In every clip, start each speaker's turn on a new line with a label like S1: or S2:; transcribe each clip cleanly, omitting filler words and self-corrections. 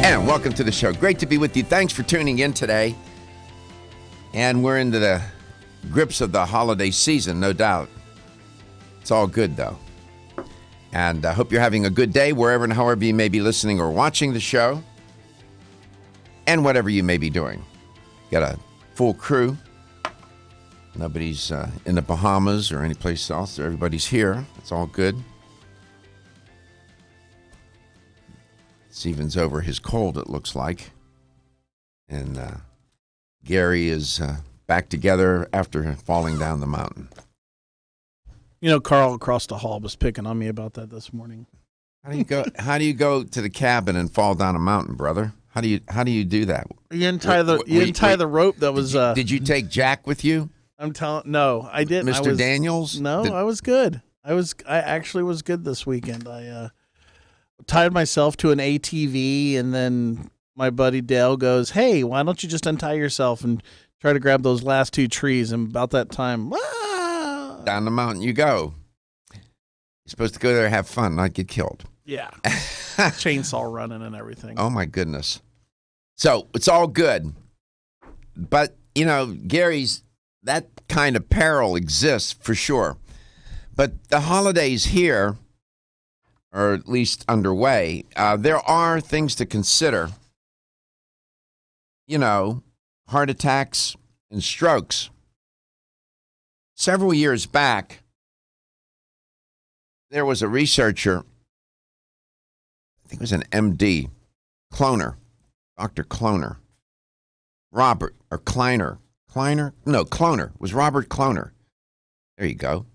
S1: And welcome to the show. Great to be with you. Thanks for tuning in today. And we're into the grips of the holiday season, no doubt. It's all good, though. And I hope you're having a good day wherever and however you may be listening or watching the show. And whatever you may be doing. Got a full crew. Nobody's in the Bahamas or anyplace else. Everybody's here. It's all good. Stephen's over his cold, it looks like. And Gary is back together after falling down the mountain.
S2: You know, Carl across the hall was picking on me about that this morning.
S1: How do you go to the cabin and fall down a mountain, brother? How do you do that?
S2: You didn't tie the rope that was.
S1: Did you take Jack with you?
S2: No, I didn't.
S1: Mr. Daniels?
S2: No, I was good. I actually was good this weekend. I tied myself to an ATV, and then my buddy Dale goes, "Hey, why don't you just untie yourself and try to grab those last two trees?" And about that time,
S1: down the mountain you go. You're supposed to go there and have fun, not get killed.
S2: Yeah, chainsaw running and everything.
S1: Oh my goodness! So it's all good, but you know, Gary's that kind of peril exists for sure. But the holidays here, or at least underway, there are things to consider. You know, heart attacks and strokes. Several years back, there was a researcher, I think it was an MD, Cloner, Dr. Cloner, Robert, or Kleiner. Kleiner? No, Cloner. It was Robert Cloner. There you go.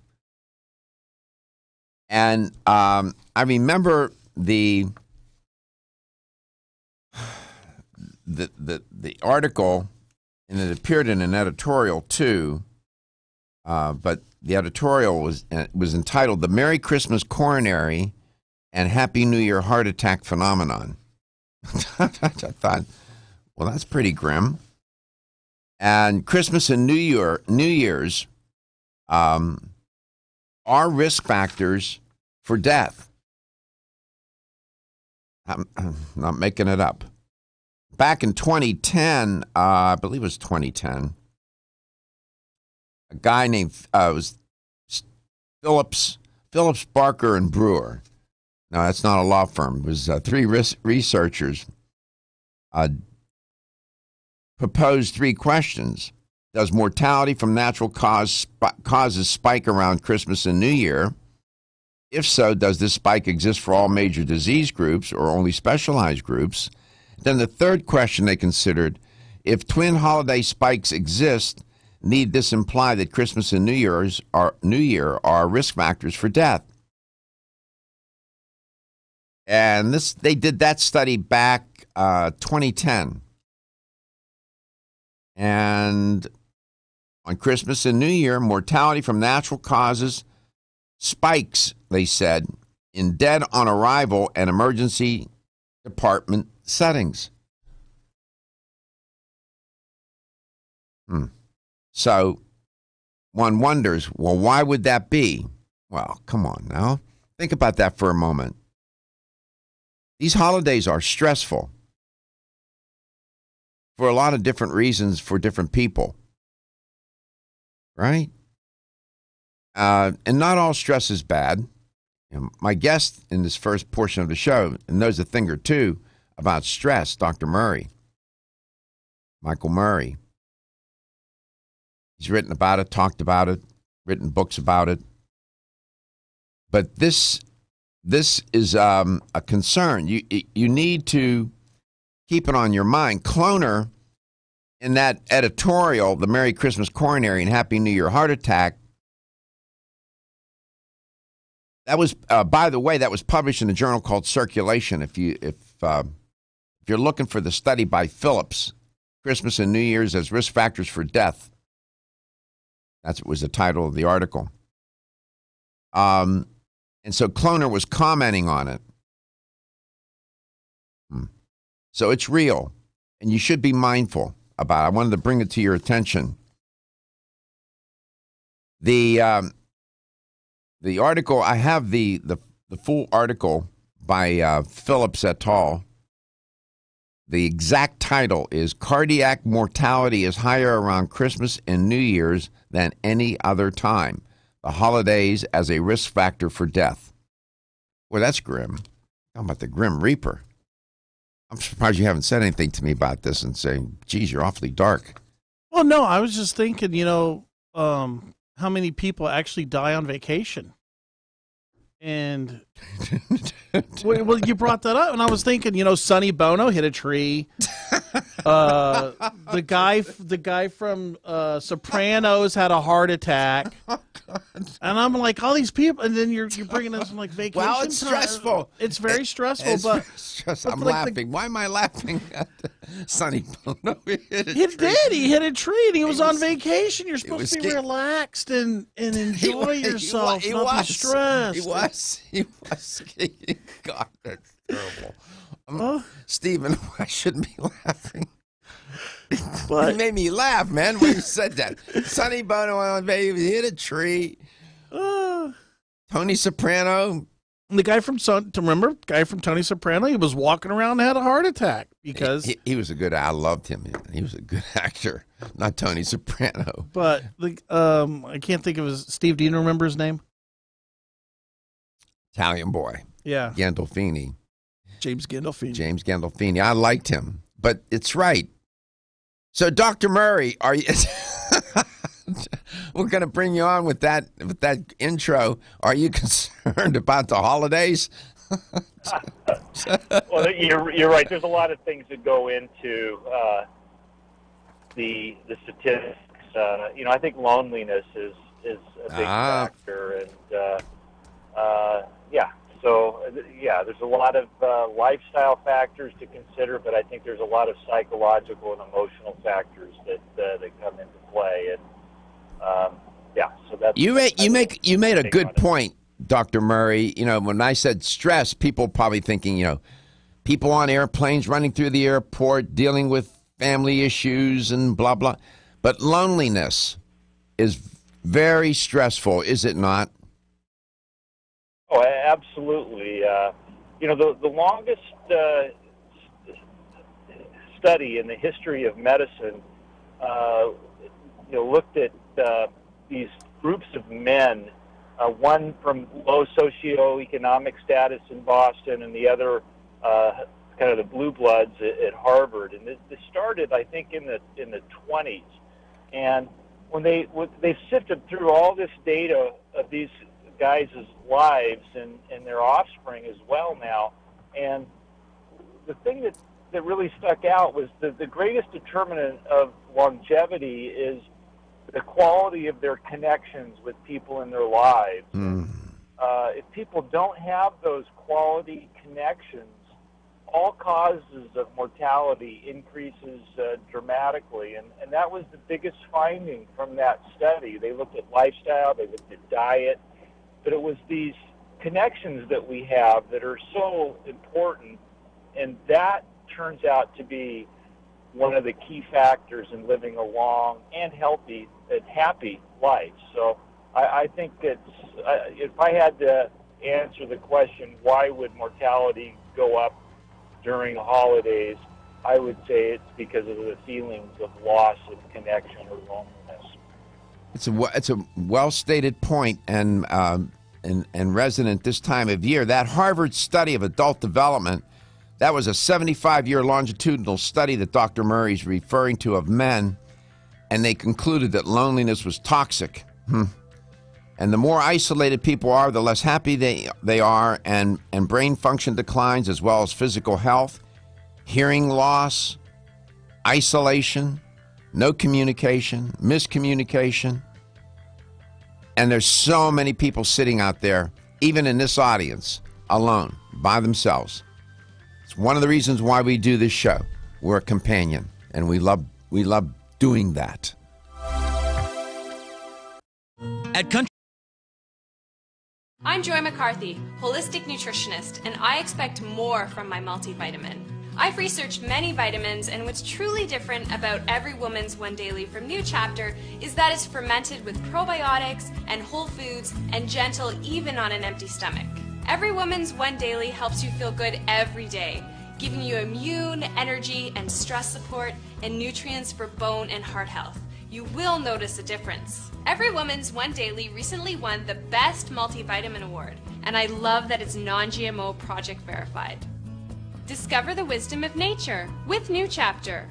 S1: And I remember the article, and it appeared in an editorial too. But the editorial was entitled "The Merry Christmas Coronary and Happy New Year Heart Attack Phenomenon." I thought, well, that's pretty grim. And Christmas and New Year's are risk factors for death. I'm not making it up. Back in 2010, I believe it was 2010, a guy named was Phillips, Barker, and Brewer. No, that's not a law firm. It was three researchers proposed three questions. Does mortality from natural causes spike around Christmas and New Year? If so, does this spike exist for all major disease groups or only specialized groups? Then the third question they considered, if twin holiday spikes exist, need this imply that Christmas and New Year are risk factors for death? And they did that study back 2010. And on Christmas and New Year, mortality from natural causes spikes, they said, in dead on arrival and emergency department settings. So one wonders, well, why would that be? Well, come on now. Think about that for a moment. These holidays are stressful for a lot of different reasons for different people. Right? And not all stress is bad. My guest in this first portion of the show knows a thing or two about stress, Dr. Murray, Michael Murray. He's written about it, talked about it, written books about it. But this is a concern. You need to keep it on your mind. Cloner, in that editorial, The Merry Christmas Coronary and Happy New Year Heart Attack, that was, by the way, that was published in a journal called Circulation. If you're looking for the study by Phillips, Christmas and New Year's as Risk Factors for Death, that was the title of the article. And so Cloner was commenting on it. So it's real, and you should be mindful about it. I wanted to bring it to your attention. The article, I have the full article by Phillips et al. The exact title is Cardiac Mortality is Higher Around Christmas and New Year's Than Any Other Time. The Holidays as a Risk Factor for Death. Well, that's grim. How about the Grim Reaper? I'm surprised you haven't said anything to me about this and saying, geez, you're awfully dark.
S2: Well, no, I was just thinking, how many people actually die on vacation? And well, you brought that up, and I was thinking, Sonny Bono hit a tree. The guy from Sopranos had a heart attack. And I'm like, all these people, and then you're bringing us like vacation.
S1: Well, it's stressful.
S2: It's very stressful,
S1: I'm laughing. Why am I laughing at Sonny Bono? He
S2: hit a tree, and he was on vacation. You're supposed to be relaxed and enjoy yourself, not be stressed.
S1: He was skiing. God, that's terrible. Stephen, I shouldn't be laughing. But it made me laugh, man, when you said that. Sonny Bono on baby hit a tree. Tony Soprano.
S2: The guy from Tony Soprano, he was walking around and had a heart attack because
S1: he was a good. I loved him. He was a good actor, not Tony Soprano.
S2: But I can't think of his. Steve, do you remember his name?
S1: Italian boy.
S2: Yeah,
S1: Gandolfini.
S2: James
S1: Gandolfini. I liked him, but it's right. So, Dr. Murray, are you? We're going to bring you on with that intro. Are you concerned about the holidays?
S3: Well, you're right. There's a lot of things that go into the statistics. I think loneliness is a big factor, and So, there's a lot of lifestyle factors to consider, but I think there's a lot of psychological and emotional factors that come into play. And so that's
S1: you made a good point, Dr. Murray. When I said stress, people probably thinking, people on airplanes running through the airport, dealing with family issues and blah blah. But loneliness is very stressful, is it not?
S3: Oh, absolutely. The longest study in the history of medicine, looked at these groups of men, one from low socioeconomic status in Boston, and the other kind of the blue bloods at Harvard. And this started, I think, in the 20s. And when they sifted through all this data of these guys' lives and their offspring as well now. And the thing that really stuck out was the greatest determinant of longevity is the quality of their connections with people in their lives. If people don't have those quality connections, all causes of mortality increases dramatically. And that was the biggest finding from that study. They looked at lifestyle, they looked at diet, but it was these connections that we have that are so important, and that turns out to be one of the key factors in living a long and healthy and happy life. So I think if I had to answer the question, why would mortality go up during holidays, I would say it's because of the feelings of loss of connection or loneliness.
S1: It's a well-stated point and resonant this time of year. That Harvard study of adult development, that was a 75-year longitudinal study that Dr. Murray's referring to of men, and they concluded that loneliness was toxic. And the more isolated people are, the less happy they are, and brain function declines as well as physical health, hearing loss, isolation, no communication, miscommunication. And there's so many people sitting out there, even in this audience, alone, by themselves. It's one of the reasons why we do this show. We're a companion, and we love doing that.
S4: I'm Joy McCarthy, holistic nutritionist, and I expect more from my multivitamin. I've researched many vitamins, and what's truly different about Every Woman's One Daily from New Chapter is that it's fermented with probiotics and whole foods and gentle even on an empty stomach. Every Woman's One Daily helps you feel good every day. giving you immune, energy, and stress support, and nutrients for bone and heart health. You will notice a difference. Every Woman's One Daily recently won the Best Multivitamin Award, and I love that it's non-GMO project verified. Discover the wisdom of nature with New Chapter.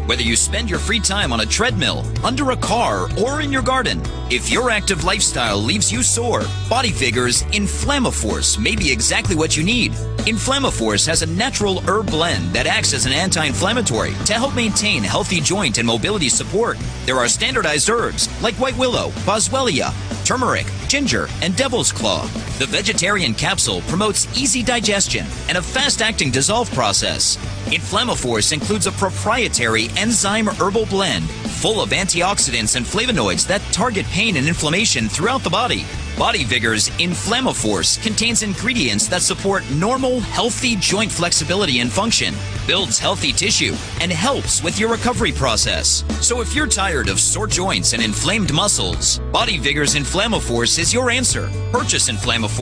S5: Whether you spend your free time on a treadmill, under a car, or in your garden, if your active lifestyle leaves you sore, Body Figure's Inflammaforce may be exactly what you need. Inflammaforce has a natural herb blend that acts as an anti-inflammatory to help maintain healthy joint and mobility support. There are standardized herbs like white willow, boswellia, turmeric, ginger, and devil's claw. The vegetarian capsule promotes easy digestion and a fast-acting dissolve process. Inflammaforce includes a proprietary enzyme herbal blend full of antioxidants and flavonoids that target pain and inflammation throughout the body. Body Vigor's Inflammaforce contains ingredients that support normal, healthy joint flexibility and function, builds healthy tissue, and helps with your recovery process. So if you're tired of sore joints and inflamed muscles, Body Vigor's Inflammaforce is your answer. Purchase Inflammaforce.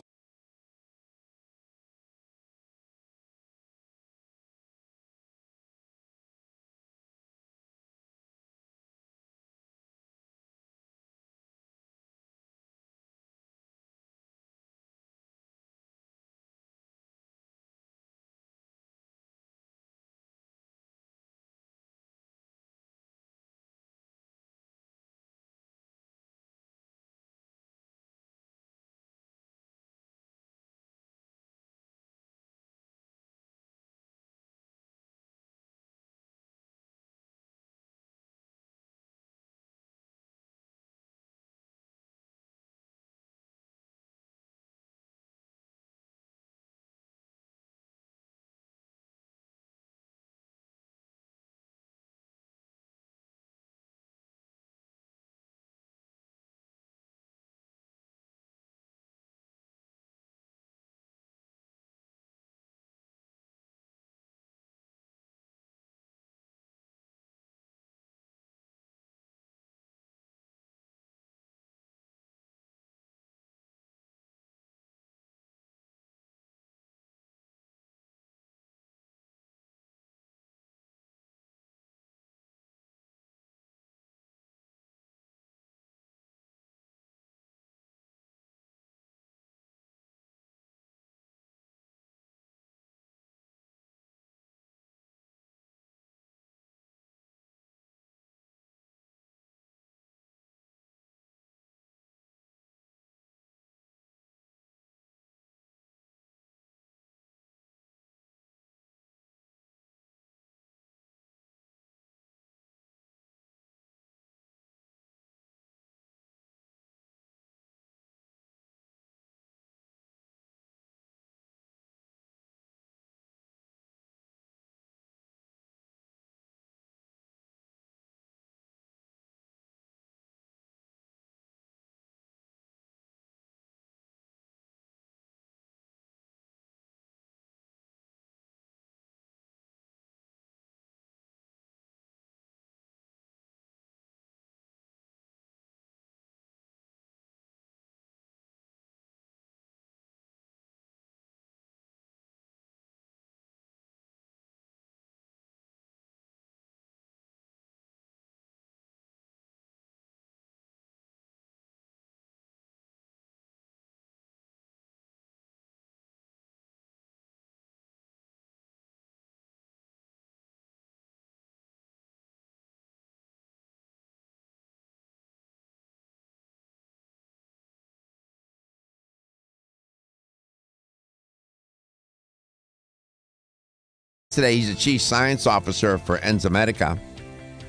S1: Today, he's the Chief Science Officer for Enzymedica,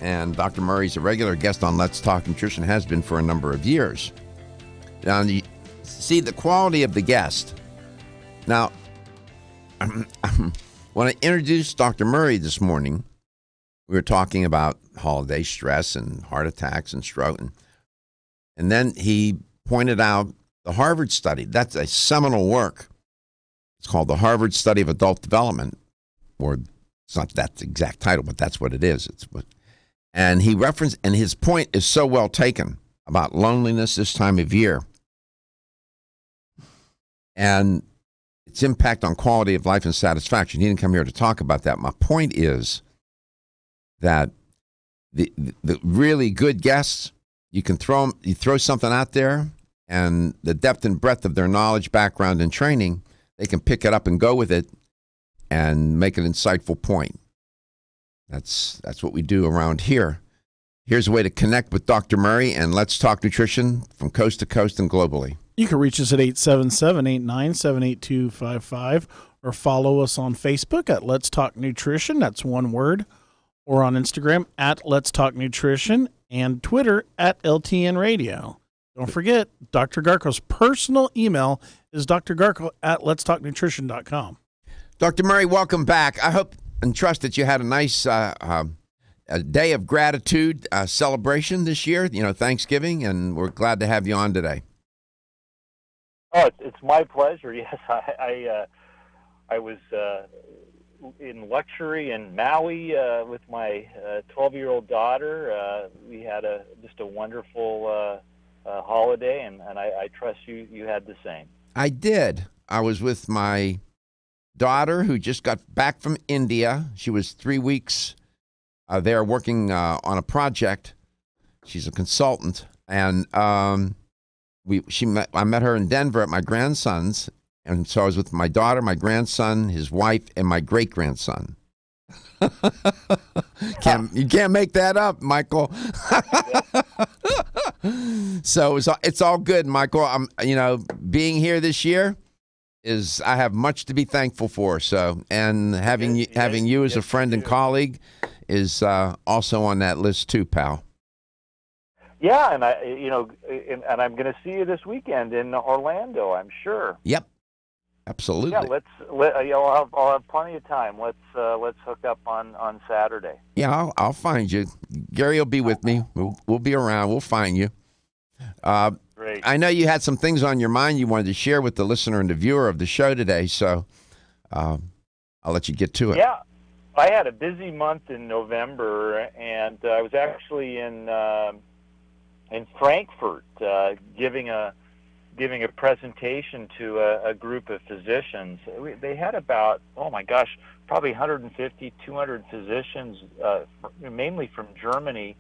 S1: and Dr. Murray's a regular guest on Let's Talk Nutrition, has been for a number of years. Now, you see the quality of the guest. Now, when I introduced Dr. Murray this morning, we were talking about holiday stress and heart attacks and stroke, and then he pointed out the Harvard study. That's a seminal work. It's called the Harvard Study of Adult Development. Or it's not that exact title, but that's what it is. And he referenced, and his point is so well taken about loneliness this time of year. And its impact on quality of life and satisfaction. He didn't come here to talk about that. My point is that the really good guests, you throw something out there, and the depth and breadth of their knowledge, background, and training, they can pick it up and go with it and make an insightful point. That's what we do around here. Here's a way to connect with Dr. Murray and Let's Talk Nutrition from coast to coast and globally.
S2: You can reach us at 877-897-8255 or follow us on Facebook at Let's Talk Nutrition. That's one word. Or on Instagram at Let's Talk Nutrition and Twitter at LTN Radio. Don't forget, Dr. Garko's personal email is drgarko@letstalknutrition.com.
S1: Dr. Murray, welcome back. I hope and trust that you had a nice a day of gratitude celebration this year, Thanksgiving, and we're glad to have you on today.
S3: Oh, it's my pleasure. Yes, I was in luxury in Maui with my 12-year-old daughter. We had just a wonderful holiday, and I trust you had the same.
S1: I did. I was with my daughter who just got back from India. She was 3 weeks there working on a project. She's a consultant, and I met her in Denver at my grandson's, and so I was with my daughter, my grandson, his wife, and my great-grandson. You can't make that up, Michael. So it's all good, Michael. Being here this year I have much to be thankful for. So, and having you as a friend and colleague is also on that list too, pal.
S3: Yeah, and I'm going to see you this weekend in Orlando, I'm sure.
S1: Yep, absolutely.
S3: Yeah, I'll have plenty of time. Let's hook up on Saturday.
S1: Yeah, I'll find you. Gary will be with me. We'll be around. We'll find you.
S3: Great.
S1: I know you had some things on your mind you wanted to share with the listener and the viewer of the show today, so I'll let you get to it.
S3: Yeah, I had a busy month in November, and I was actually in Frankfurt giving a presentation to a group of physicians. They had about, probably 150, 200 physicians, mainly from Germany.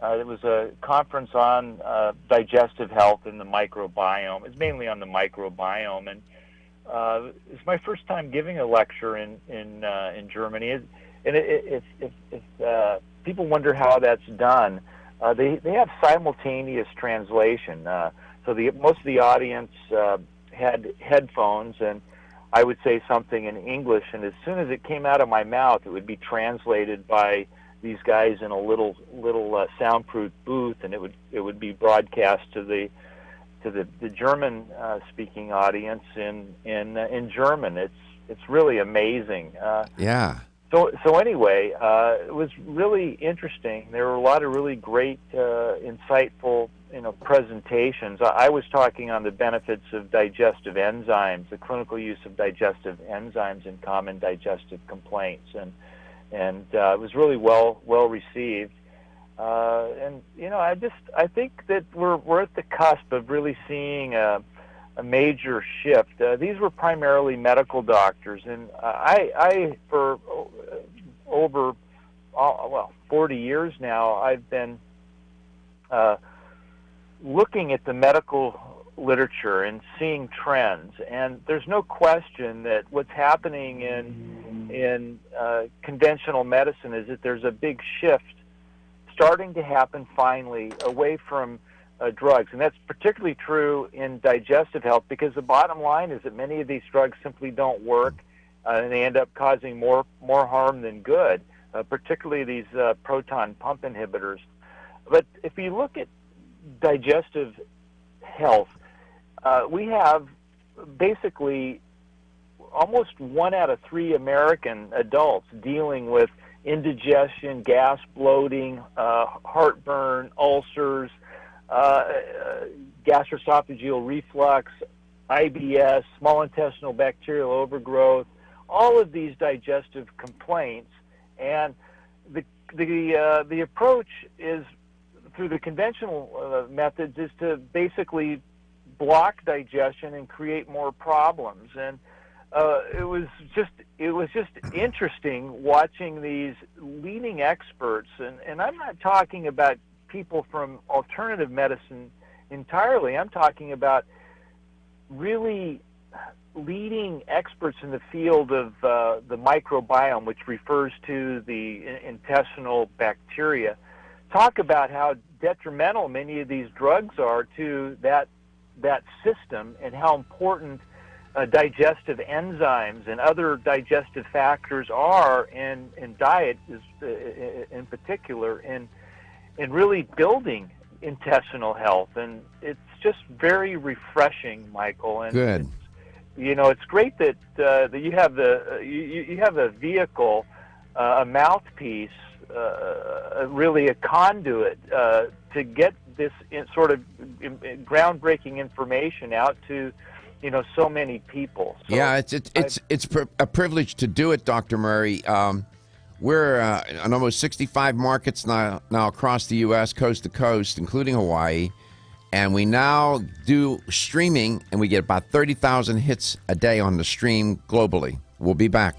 S3: It was a conference on digestive health and the microbiome. It's mainly on the microbiome, and it's my first time giving a lecture in Germany. And if people wonder how that's done, they have simultaneous translation. So most of the audience had headphones, and I would say something in English, and as soon as it came out of my mouth, it would be translated by these guys in a little soundproof booth, and it would be broadcast to the German speaking audience in German. It's really amazing.
S1: Yeah.
S3: So anyway, it was really interesting. There were a lot of really great, insightful, presentations. I was talking on the benefits of digestive enzymes, the clinical use of digestive enzymes in common digestive complaints, and it was really well received. I think that we're at the cusp of really seeing a major shift. These were primarily medical doctors, and I for over 40 years now, I've been looking at the medical literature and seeing trends, and there's no question that what's happening in conventional medicine is that there's a big shift starting to happen finally away from drugs, and that's particularly true in digestive health, because the bottom line is that many of these drugs simply don't work, and they end up causing more harm than good, particularly these proton pump inhibitors. But if you look at digestive health, we have basically almost 1 out of 3 American adults dealing with indigestion, gas, bloating, heartburn, ulcers, gastroesophageal reflux, IBS, small intestinal bacterial overgrowth, all of these digestive complaints. And the approach is, through the conventional methods, is to basically block digestion and create more problems. And it was just interesting watching these leading experts, and I'm not talking about people from alternative medicine entirely. I'm talking about really leading experts in the field of the microbiome, which refers to the intestinal bacteria. Talk about how detrimental many of these drugs are to that system, and how important digestive enzymes and other digestive factors are in diet, in particular, in really building intestinal health. And it's just very refreshing, Michael. And
S1: Good.
S3: It's great that you have you have a vehicle, a mouthpiece, really a conduit to get this sort of groundbreaking information out to so many people. So
S1: yeah, it's a privilege to do it, Dr. Murray. We're in almost 65 markets now across the U.S., coast to coast, including Hawaii. And we now do streaming, and we get about 30,000 hits a day on the stream globally. We'll be back.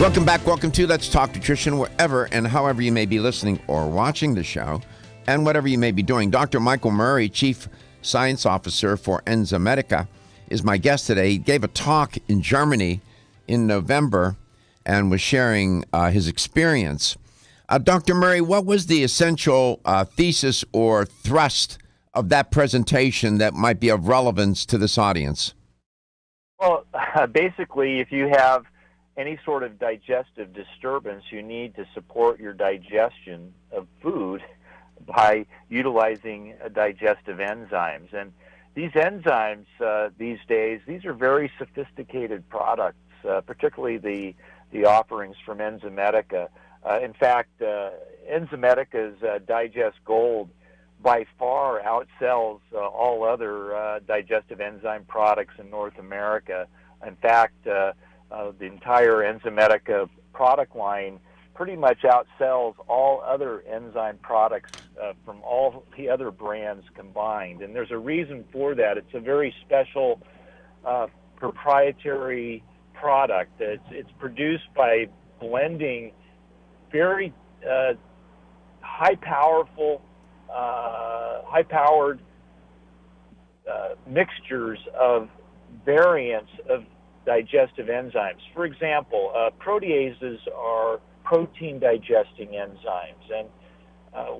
S1: Welcome back. Welcome to Let's Talk Nutrition, wherever and however you may be listening or watching the show, and whatever you may be doing. Dr. Michael Murray, Chief Science Officer for Enzymedica, is my guest today. He gave a talk in Germany in November and was sharing his experience. Dr. Murray, what was the essential thesis or thrust of that presentation that might be of relevance to this audience?
S3: Well, basically, if you have any sort of digestive disturbance, you need to support your digestion of food by utilizing digestive enzymes. And these enzymes these days, these are very sophisticated products, particularly the offerings from Enzymedica. In fact, Enzymedica's Digest Gold by far outsells all other digestive enzyme products in North America. In fact, the entire Enzymedica product line pretty much outsells all other enzyme products from all the other brands combined. And there's a reason for that. It's a very special proprietary product. It's produced by blending very high-powered mixtures of variants of digestive enzymes. For example, proteases are protein-digesting enzymes, and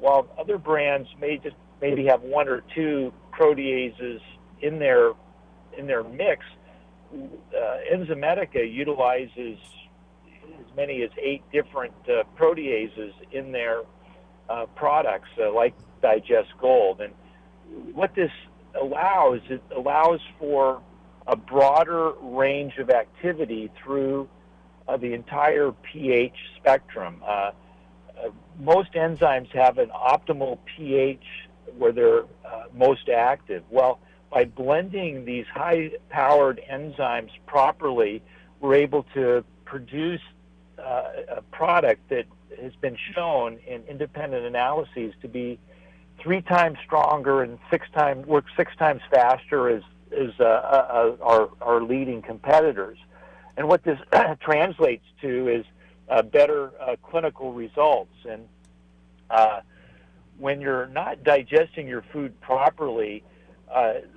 S3: while other brands maybe have one or two proteases in their mix, Enzymedica utilizes as many as 8 different proteases in their products, like Digest Gold. And what this allows, it allows for a broader range of activity through the entire pH spectrum. Most enzymes have an optimal pH where they're most active. Well, by blending these high-powered enzymes properly, we're able to produce a product that has been shown in independent analyses to be 3 times stronger and 6 times faster as our leading competitors. And what this translates to is better clinical results. And when you're not digesting your food properly,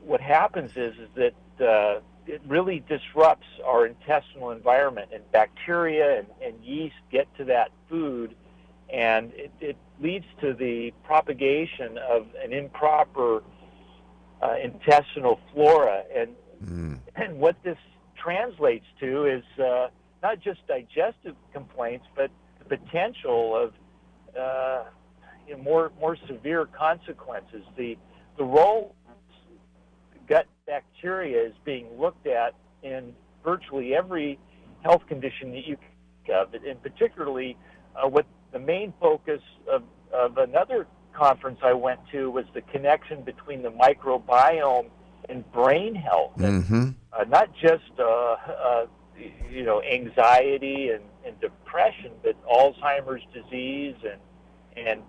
S3: what happens is that it really disrupts our intestinal environment, and bacteria and yeast get to that food, and it leads to the propagation of an improper intestinal flora. And what this translates to is not just digestive complaints, but the potential of more severe consequences. The role of gut bacteria is being looked at in virtually every health condition that you think of, and particularly what the main focus of another conference I went to was the connection between the microbiome and brain health, and not just anxiety and depression, but Alzheimer's disease and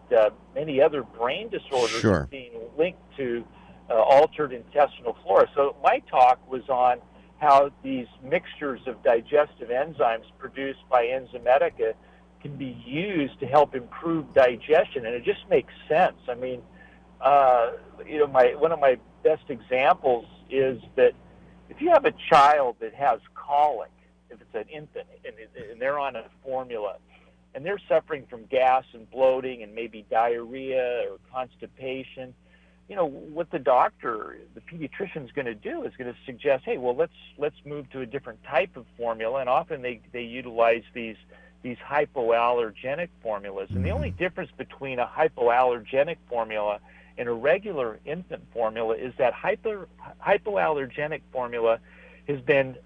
S3: many other brain disorders being linked to altered intestinal flora. So my talk was on how these mixtures of digestive enzymes produced by Enzymedica can be used to help improve digestion, and it just makes sense. I mean, one of my best examples is that if you have a child that has colic, if it's an infant and they're on a formula and they're suffering from gas and bloating and maybe diarrhea or constipation, what the doctor, the pediatrician, is going to do is going to suggest, hey, well, let's move to a different type of formula, and often they utilize these hypoallergenic formulas. And the only difference between a hypoallergenic formula and a regular infant formula is that hypoallergenic formula has been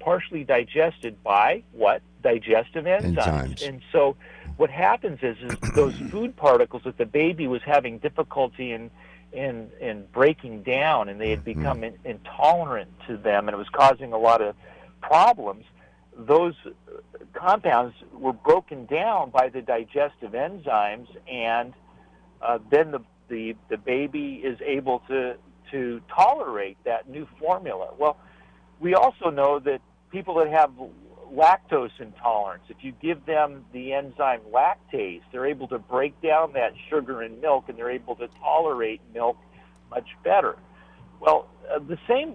S3: partially digested by what? Digestive enzymes. And so what happens is those food particles that the baby was having difficulty in breaking down, and they had become intolerant to them, and it was causing a lot of problems. Those compounds were broken down by the digestive enzymes, and then the baby is able to tolerate that new formula. Well, we also know that people that have lactose intolerance. If you give them the enzyme lactase, they're able to break down that sugar in milk, and they're able to tolerate milk much better. Well, the same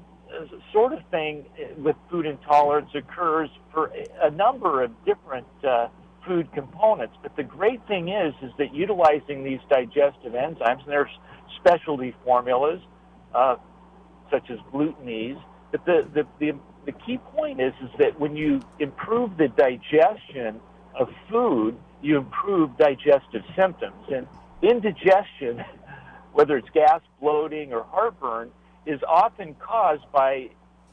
S3: sort of thing with food intolerance occurs for a number of different food components. But the great thing is that utilizing these digestive enzymes, and there's specialty formulas such as glutenase, but the key point is that when you improve the digestion of food, you improve digestive symptoms. And indigestion, whether it's gas, bloating, or heartburn, is often caused by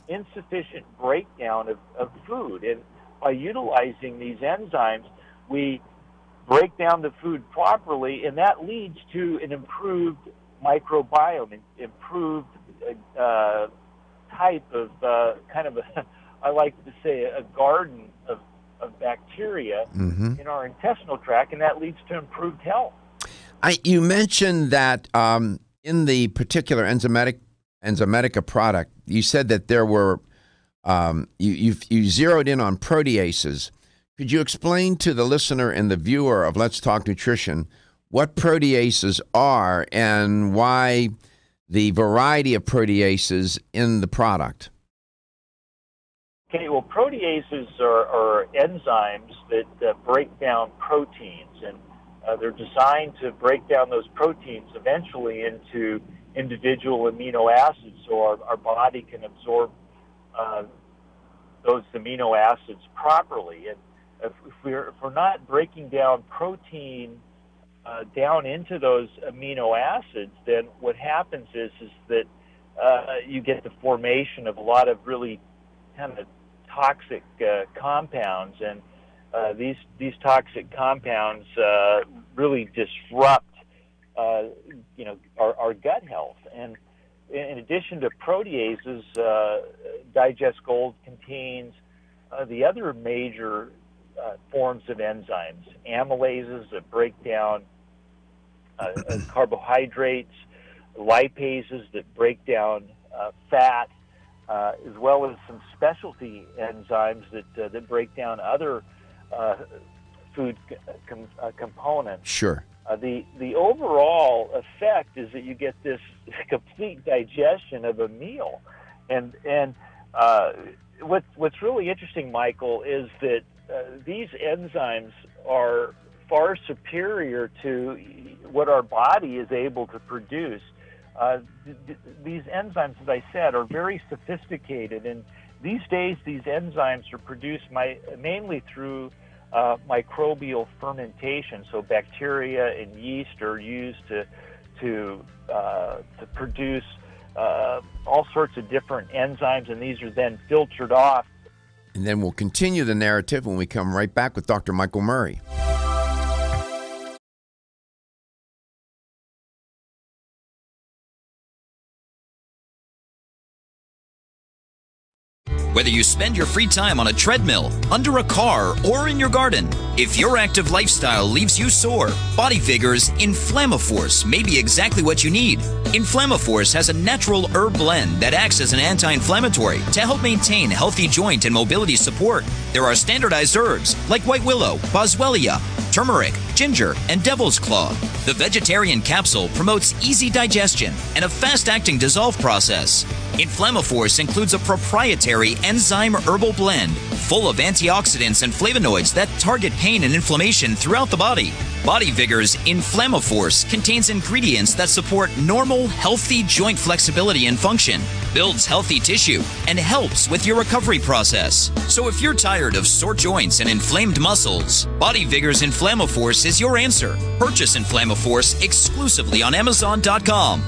S3: insufficient breakdown of food. And by utilizing these enzymes, we break down the food properly, and that leads to an improved microbiome, improved type of kind of I like to say, a garden of bacteria in our intestinal tract, and that leads to improved health.
S1: You mentioned that in the particular Enzymatica product, you said that there were, you zeroed in on proteases. Could you explain to the listener and the viewer of Let's Talk Nutrition what proteases are and why the variety of proteases in the product?
S3: Okay, well, proteases are enzymes that break down proteins, and they're designed to break down those proteins eventually into individual amino acids, so our body can absorb those amino acids properly. And if we're not breaking down protein down into those amino acids, then what happens is that you get the formation of a lot of really kind of toxic compounds, and these toxic compounds really disrupt our gut health. And in addition to proteases, Digest Gold contains the other major forms of enzymes, amylases that break down carbohydrates, lipases that break down fat, as well as some specialty enzymes that break down other food components.
S1: Sure.
S3: The overall effect is that you get this complete digestion of a meal, and what's really interesting, Michael, is that these enzymes are far superior to what our body is able to produce. These enzymes, as I said, are very sophisticated, and these days these enzymes are produced mainly through microbial fermentation. So bacteria and yeast are used to produce all sorts of different enzymes, and these are then filtered off.
S1: And then we'll continue the narrative when we come right back with Dr. Michael Murray.
S5: Whether you spend your free time on a treadmill, under a car, or in your garden, if your active lifestyle leaves you sore, Body Vigor's Inflammaforce may be exactly what you need. Inflammaforce has a natural herb blend that acts as an anti-inflammatory to help maintain healthy joint and mobility support. There are standardized herbs like white willow, boswellia, turmeric, ginger, and devil's claw. The vegetarian capsule promotes easy digestion and a fast-acting dissolve process. Inflammaforce includes a proprietary enzyme herbal blend full of antioxidants and flavonoids that target pain and inflammation throughout the body. Body Vigor's Inflammaforce contains ingredients that support normal, healthy joint flexibility and function, builds healthy tissue, and helps with your recovery process. So if you're tired of sore joints and inflamed muscles, Body Vigor's Inflammaforce is your answer. Purchase Inflammaforce exclusively on Amazon.com.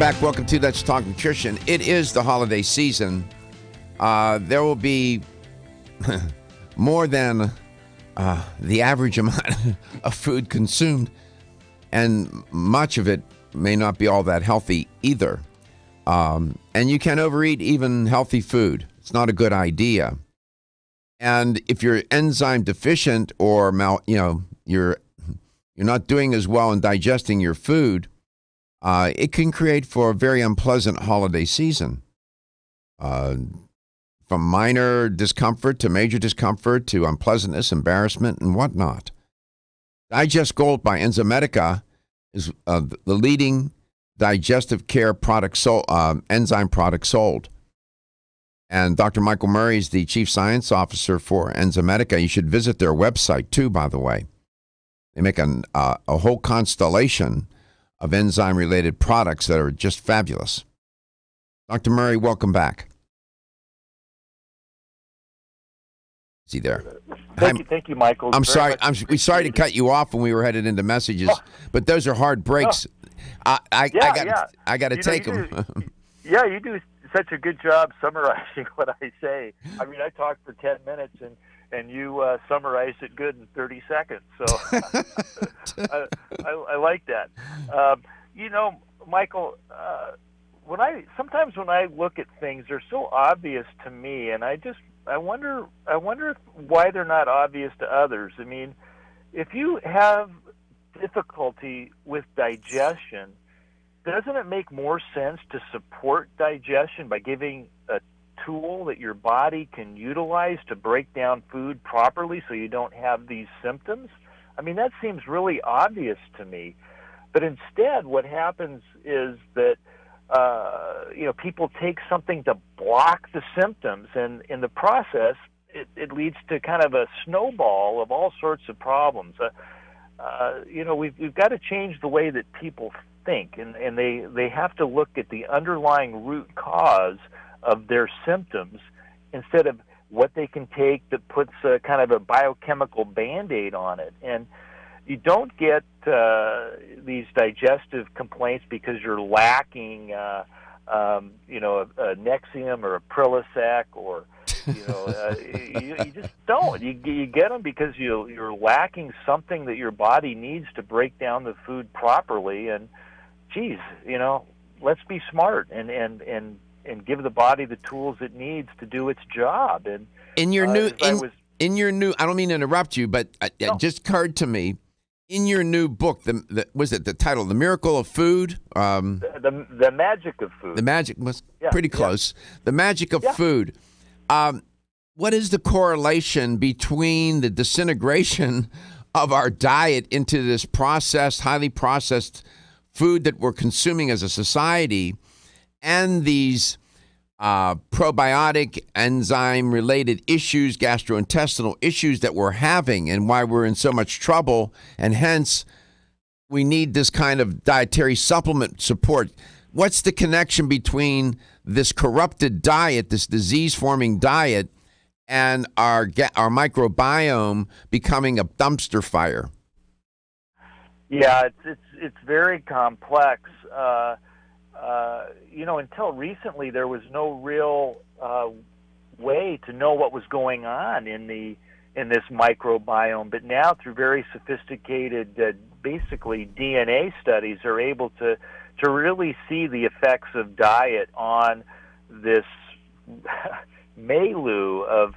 S1: back. Welcome to Let's Talk Nutrition. It is the holiday season. There will be more than the average amount of food consumed, and much of it may not be all that healthy either. And you can overeat even healthy food. It's not a good idea. And if you're enzyme deficient or you're not doing as well in digesting your food, it can create for a very unpleasant holiday season. From minor discomfort to major discomfort to unpleasantness, embarrassment, and whatnot. Digest Gold by Enzymedica is the leading digestive care product enzyme product sold. And Dr. Michael Murray is the Chief Science Officer for Enzymedica. You should visit their website, too, by the way. They make a whole constellation of enzyme-related products that are just fabulous. Dr. Murray, welcome back. Is he there?
S3: Thank you, Michael.
S1: I'm sorry. We're sorry to cut you off when we were headed into messages, but those are hard breaks. I got to take them.
S3: Yeah, you do such a good job summarizing what I say. I mean, I talk for 10 minutes and you summarize it good in 30 seconds. So I like that. Michael, sometimes when I look at things, they're so obvious to me, and I wonder why they're not obvious to others. I mean, if you have difficulty with digestion, doesn't it make more sense to support digestion by giving a tool that your body can utilize to break down food properly so you don't have these symptoms? I mean, that seems really obvious to me. But instead, what happens is that people take something to block the symptoms, and in the process, it leads to kind of a snowball of all sorts of problems. We've got to change the way that people think, and they have to look at the underlying root cause of their symptoms instead of what they can take that puts a kind of a biochemical Band-Aid on it. And you don't get these digestive complaints because you're lacking, a Nexium or a Prilosec, or you just don't. You get them because you're lacking something that your body needs to break down the food properly. And geez, let's be smart and give the body the tools it needs to do its job. And
S1: in your new, I don't mean to interrupt you, but it just occurred to me. In your new book, was it the title, The Miracle of Food?
S3: The Magic of Food.
S1: The Magic was pretty close. Yeah. The Magic of Food. What is the correlation between the disintegration of our diet into this highly processed food that we're consuming as a society and these probiotic, enzyme-related issues, gastrointestinal issues that we're having, and why we're in so much trouble, and hence we need this kind of dietary supplement support? What's the connection between this corrupted diet, this disease-forming diet, and our microbiome becoming a dumpster fire?
S3: Yeah, it's very complex. Until recently, there was no real way to know what was going on in this microbiome. But now, through very sophisticated, basically DNA studies, are able to really see the effects of diet on this milieu of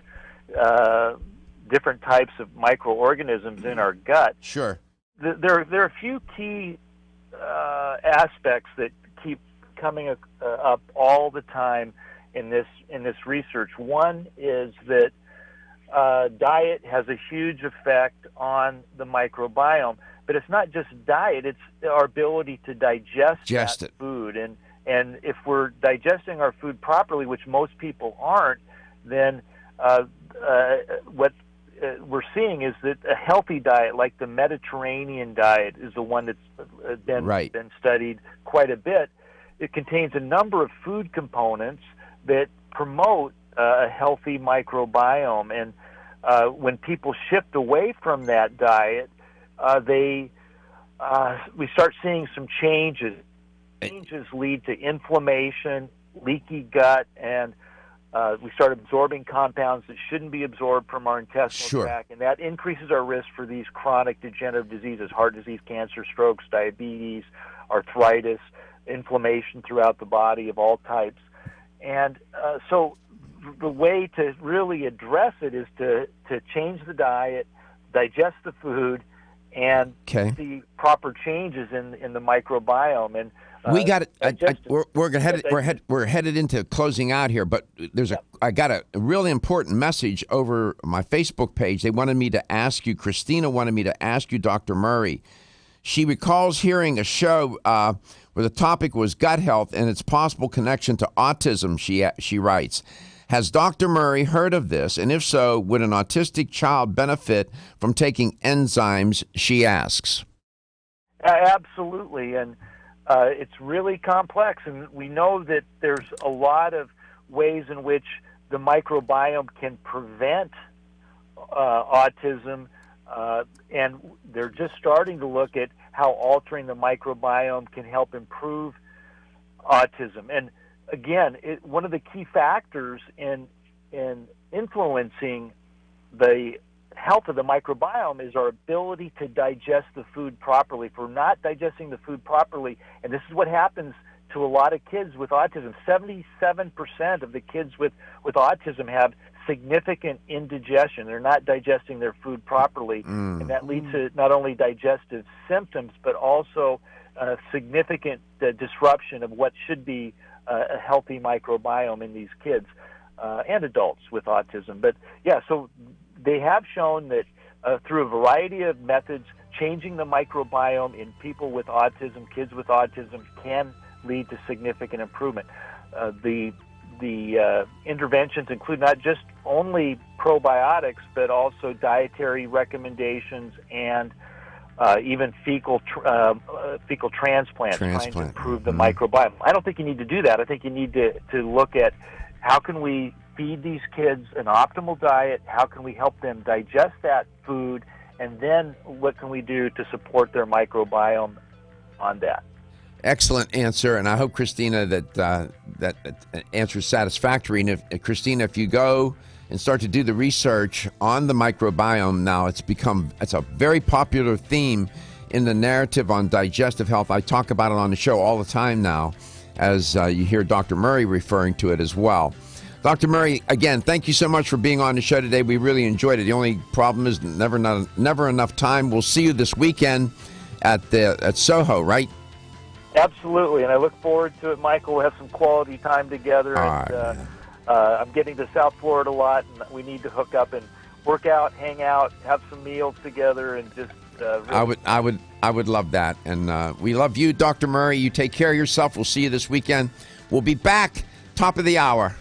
S3: different types of microorganisms in our gut.
S1: Sure.
S3: There are a few key aspects that keep coming up all the time in this research. One is that diet has a huge effect on the microbiome, but it's not just diet; it's our ability to digest that food. And if we're digesting our food properly, which most people aren't, then what we're seeing is that a healthy diet, like the Mediterranean diet, is the one that's been studied quite a bit. It contains a number of food components that promote a healthy microbiome. And when people shift away from that diet, we start seeing some changes changes lead to inflammation, leaky gut, and we start absorbing compounds that shouldn't be absorbed from our intestinal
S1: Sure.
S3: tract, and that increases our risk for these chronic degenerative diseases: heart disease, cancer, strokes, diabetes, arthritis, inflammation throughout the body of all types. And so the way to really address it is to change the diet, digest the food, and see proper changes in the microbiome. And
S1: we got it. We're headed into closing out here, but I got a really important message over my Facebook page. They wanted me to ask you. Christina wanted me to ask you, Dr. Murray. She recalls hearing a show where the topic was gut health and its possible connection to autism. She writes, has Dr. Murray heard of this? And if so, would an autistic child benefit from taking enzymes? She asks.
S3: Absolutely, and it's really complex, and we know that there's a lot of ways in which the microbiome can prevent autism, and they're just starting to look at how altering the microbiome can help improve autism. And again, one of the key factors in influencing the health of the microbiome is our ability to digest the food properly. If we're not digesting the food properly, and this is what happens to a lot of kids with autism, 77% of the kids with autism have significant indigestion. They're not digesting their food properly, and that leads to not only digestive symptoms, but also significant disruption of what should be a healthy microbiome in these kids and adults with autism. But yeah, so they have shown that through a variety of methods, changing the microbiome in people with autism, kids with autism, can lead to significant improvement. The interventions include not just only probiotics, but also dietary recommendations and even fecal transplants, trying to improve the microbiome. I don't think you need to do that. I think you need to look at how can we feed these kids an optimal diet, how can we help them digest that food, and then what can we do to support their microbiome on that.
S1: Excellent answer, and I hope, Christina, that answer is satisfactory. And Christina, if you go and start to do the research on the microbiome now, it's a very popular theme in the narrative on digestive health. I talk about it on the show all the time now, as you hear Dr. Murray referring to it as well. Dr. Murray, again, thank you so much for being on the show today. We really enjoyed it. The only problem is never enough time. We'll see you this weekend at Soho, right?
S3: Absolutely, and I look forward to it, Michael. We'll have some quality time together. I'm getting to South Florida a lot, and we need to hook up and work out, hang out, have some meals together, and just. Really
S1: I would love that, and we love you, Dr. Murray. You take care of yourself. We'll see you this weekend. We'll be back top of the hour.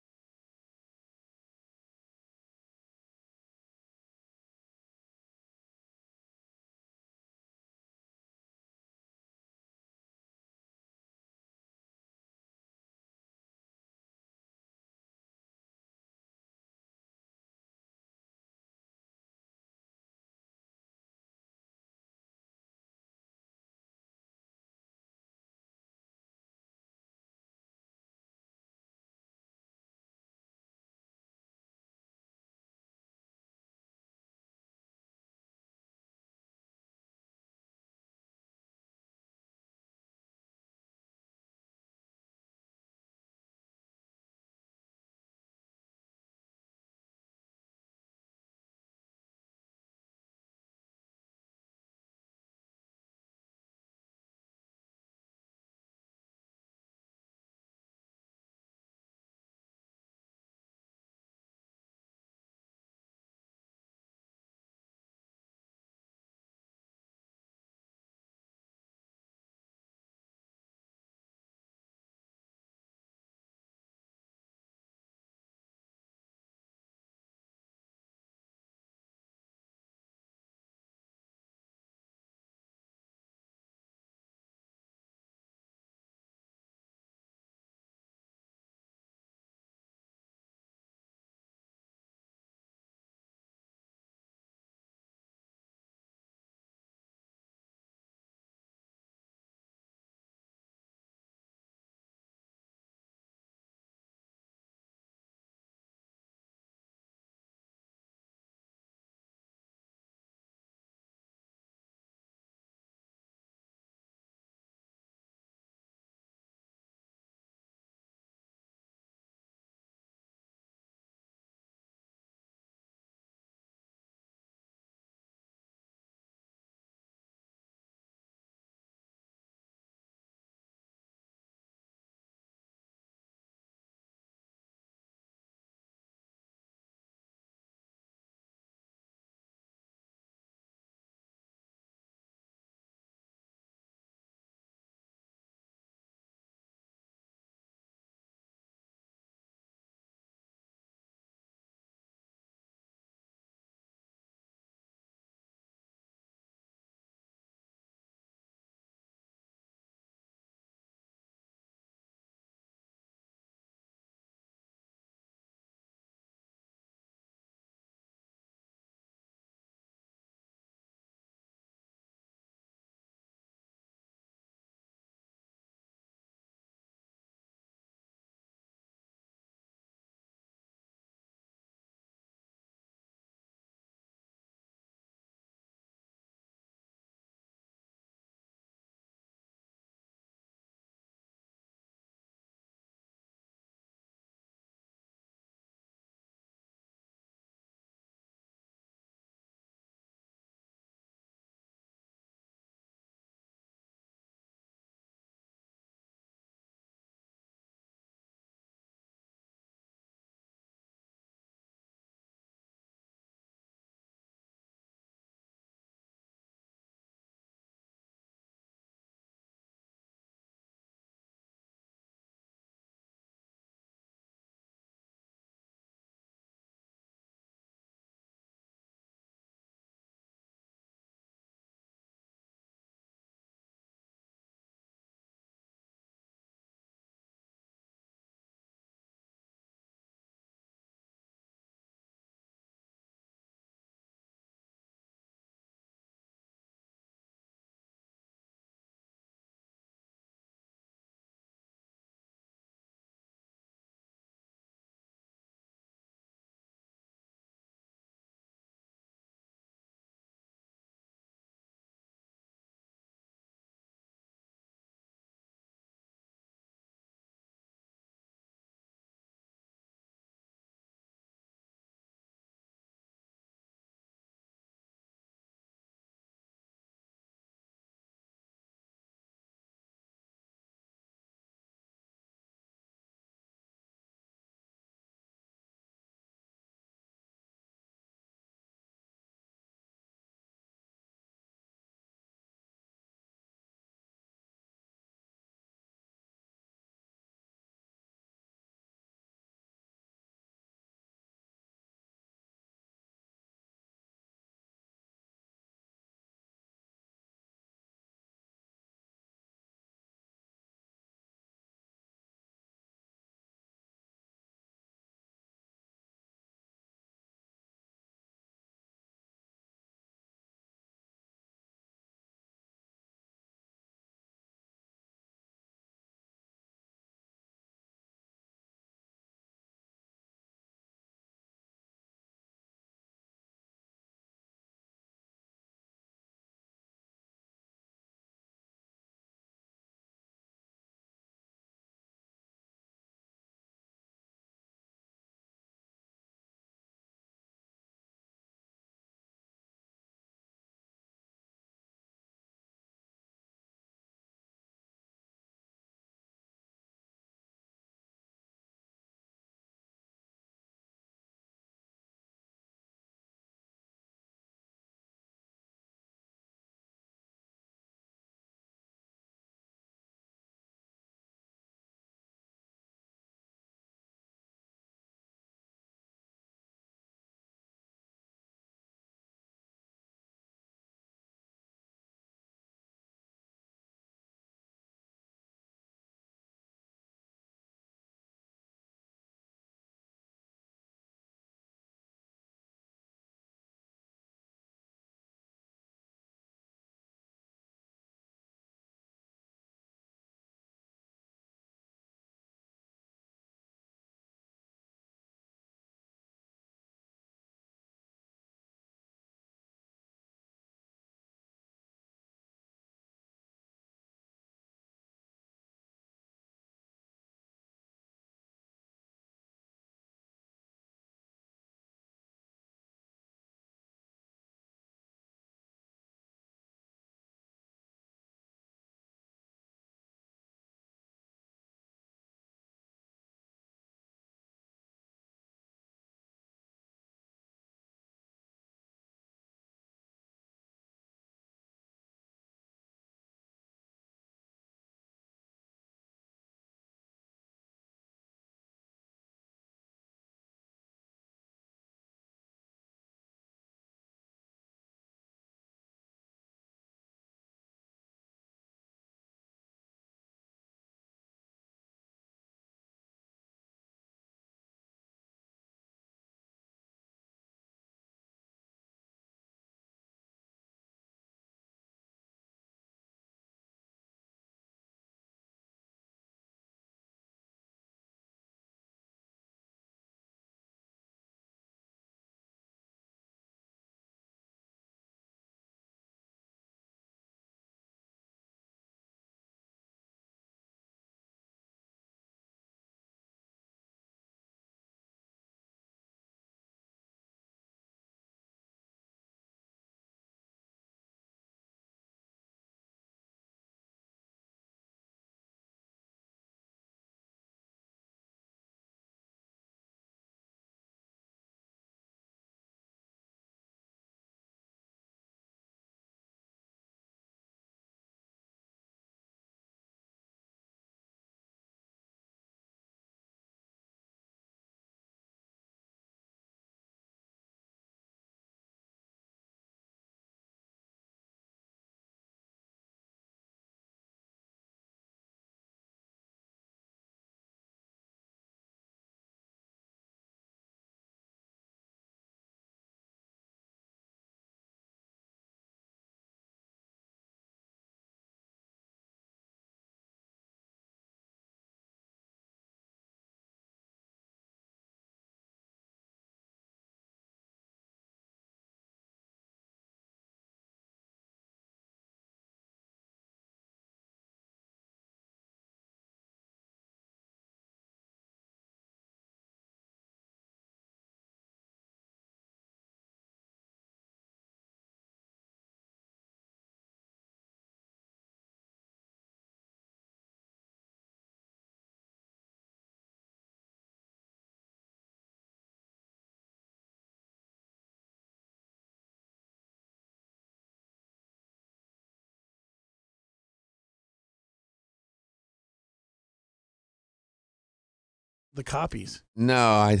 S2: the copies.
S1: No, I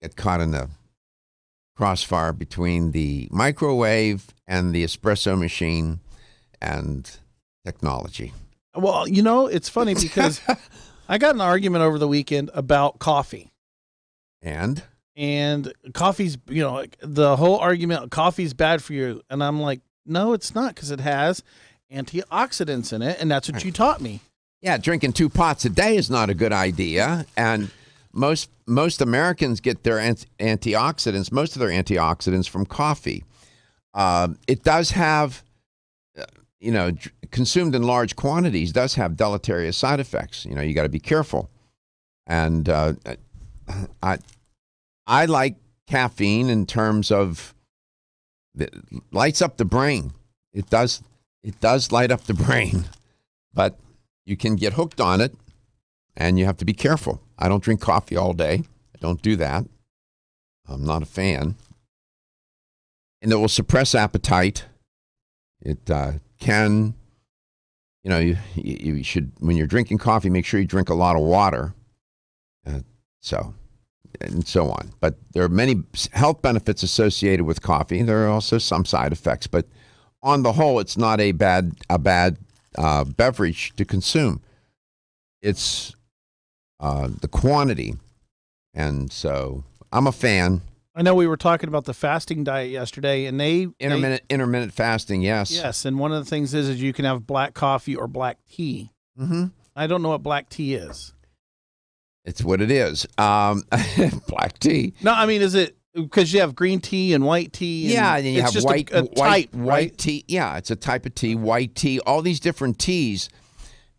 S1: get caught in the crossfire between the microwave and the espresso machine and technology.
S2: Well, it's funny because I got in an argument over the weekend about coffee.
S1: And
S2: coffee's, the whole argument, coffee's bad for you. And I'm like, no, it's not, because it has antioxidants in it. And that's what you taught me.
S1: Yeah, drinking 2 pots a day is not a good idea. And most Americans get their antioxidants, most of their antioxidants from coffee. It does have, consumed in large quantities, does have deleterious side effects. You got to be careful. And I like caffeine in terms of it lights up the brain. It does light up the brain, but you can get hooked on it, and you have to be careful. I don't drink coffee all day. I don't do that. I'm not a fan. And it will suppress appetite. It can, you should, when you're drinking coffee, make sure you drink a lot of water. And so on. But there are many health benefits associated with coffee. There are also some side effects, but on the whole, it's not a bad beverage to consume. It's the quantity, and so I'm a fan.
S2: I know we were talking about the fasting diet yesterday, and
S1: intermittent fasting, yes.
S2: Yes, and one of the things is you can have black coffee or black tea.
S1: Mm-hmm.
S2: I don't know what black tea is.
S1: It's what it is. Black tea.
S2: No, I mean, is it because you have green tea and white tea?
S1: And you have white
S2: tea.
S1: Yeah, it's a type of tea, white tea, all these different teas.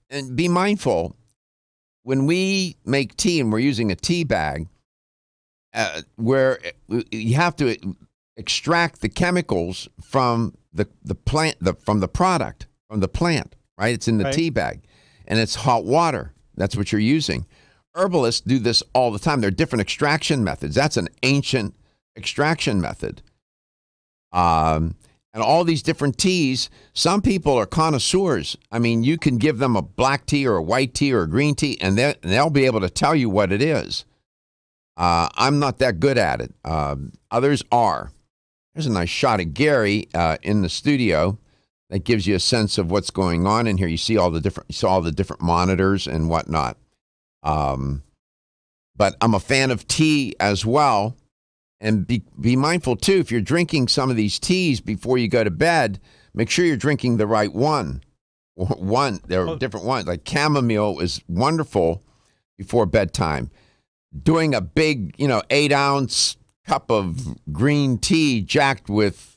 S1: And be mindful, when we make tea and we're using a tea bag, where you have to extract the chemicals from the plant, from the product, from the plant, right? It's in the tea bag, and it's hot water. That's what you're using. Herbalists do this all the time. There are different extraction methods. That's an ancient extraction method. And all these different teas, some people are connoisseurs. I mean, you can give them a black tea or a white tea or a green tea, and they'll be able to tell you what it is. I'm not that good at it. Others are. There's a nice shot of Gary in the studio that gives you a sense of what's going on in here. You see all the different monitors and whatnot. But I'm a fan of tea as well. And be mindful, too, if you're drinking some of these teas before you go to bed, make sure you're drinking the right one. There are different ones. Like chamomile is wonderful before bedtime. Doing a big, 8-ounce cup of green tea jacked with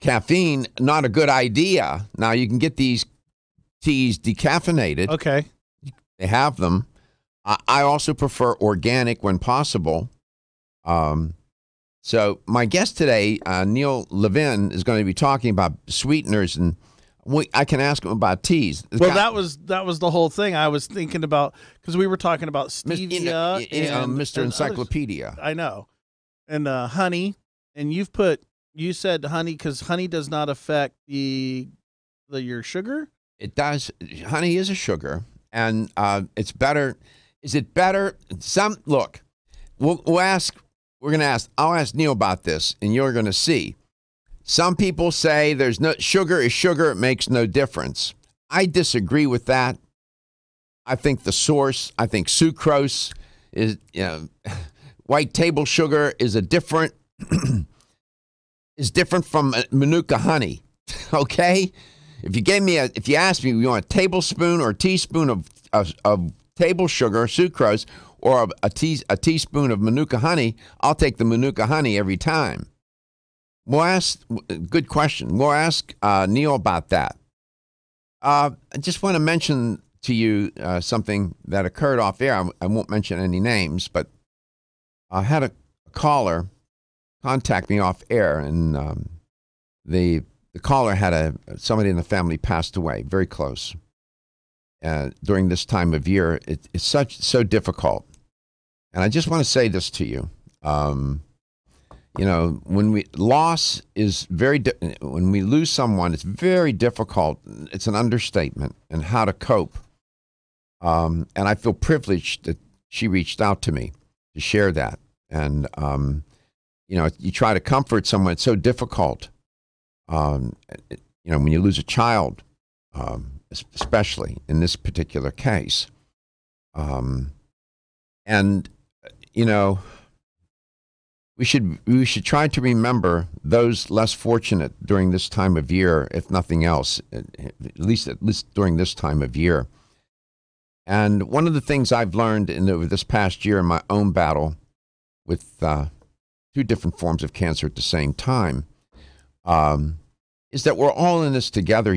S1: caffeine, not a good idea. Now, you can get these teas decaffeinated.
S2: Okay.
S1: They have them. I also prefer organic when possible. So my guest today, Neil Levin, is going to be talking about sweeteners, and I can ask him about teas.
S2: That was the whole thing. I was thinking about, because we were talking about stevia, and
S1: Mr. Encyclopedia.
S2: Others. I know, and honey, and you said honey because honey does not affect your sugar.
S1: It does. Honey is a sugar, and it's better. Is it better? Look, we'll ask. We're going to ask. I'll ask Neil about this, and you're going to see. Some people say there's no sugar is sugar. It makes no difference. I disagree with that. I think the source. I think sucrose is white table sugar is different from Manuka honey. Okay. If you ask me, you want a tablespoon or a teaspoon of table sugar, sucrose, or a teaspoon of Manuka honey, I'll take the Manuka honey every time. Good question. We'll ask Neil about that. I just want to mention to you something that occurred off air. I won't mention any names, but I had a caller contact me off air, and the caller had somebody in the family passed away, very close. During this time of year, it's so difficult. And I just want to say this to you. When we lose someone, it's very difficult. It's an understatement, and how to cope. And I feel privileged to she reached out to me to share that. And, you try to comfort someone. It's so difficult. When you lose a child, especially in this particular case. We should try to remember those less fortunate during this time of year, if nothing else, at least during this time of year. And one of the things I've learned over this past year in my own battle with 2 different forms of cancer at the same time is that we're all in this together,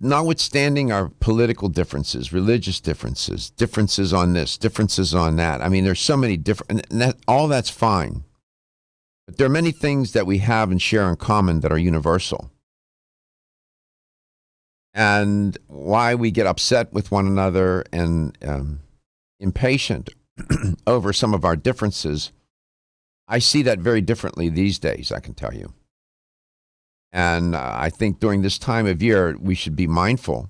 S1: Notwithstanding our political differences, religious differences, differences on this, differences on that. I mean, there's so many different, and all that's fine. But there are many things that we have and share in common that are universal. And why we get upset with one another and impatient over some of our differences, I see that very differently these days, I can tell you. And I think during this time of year, we should be mindful,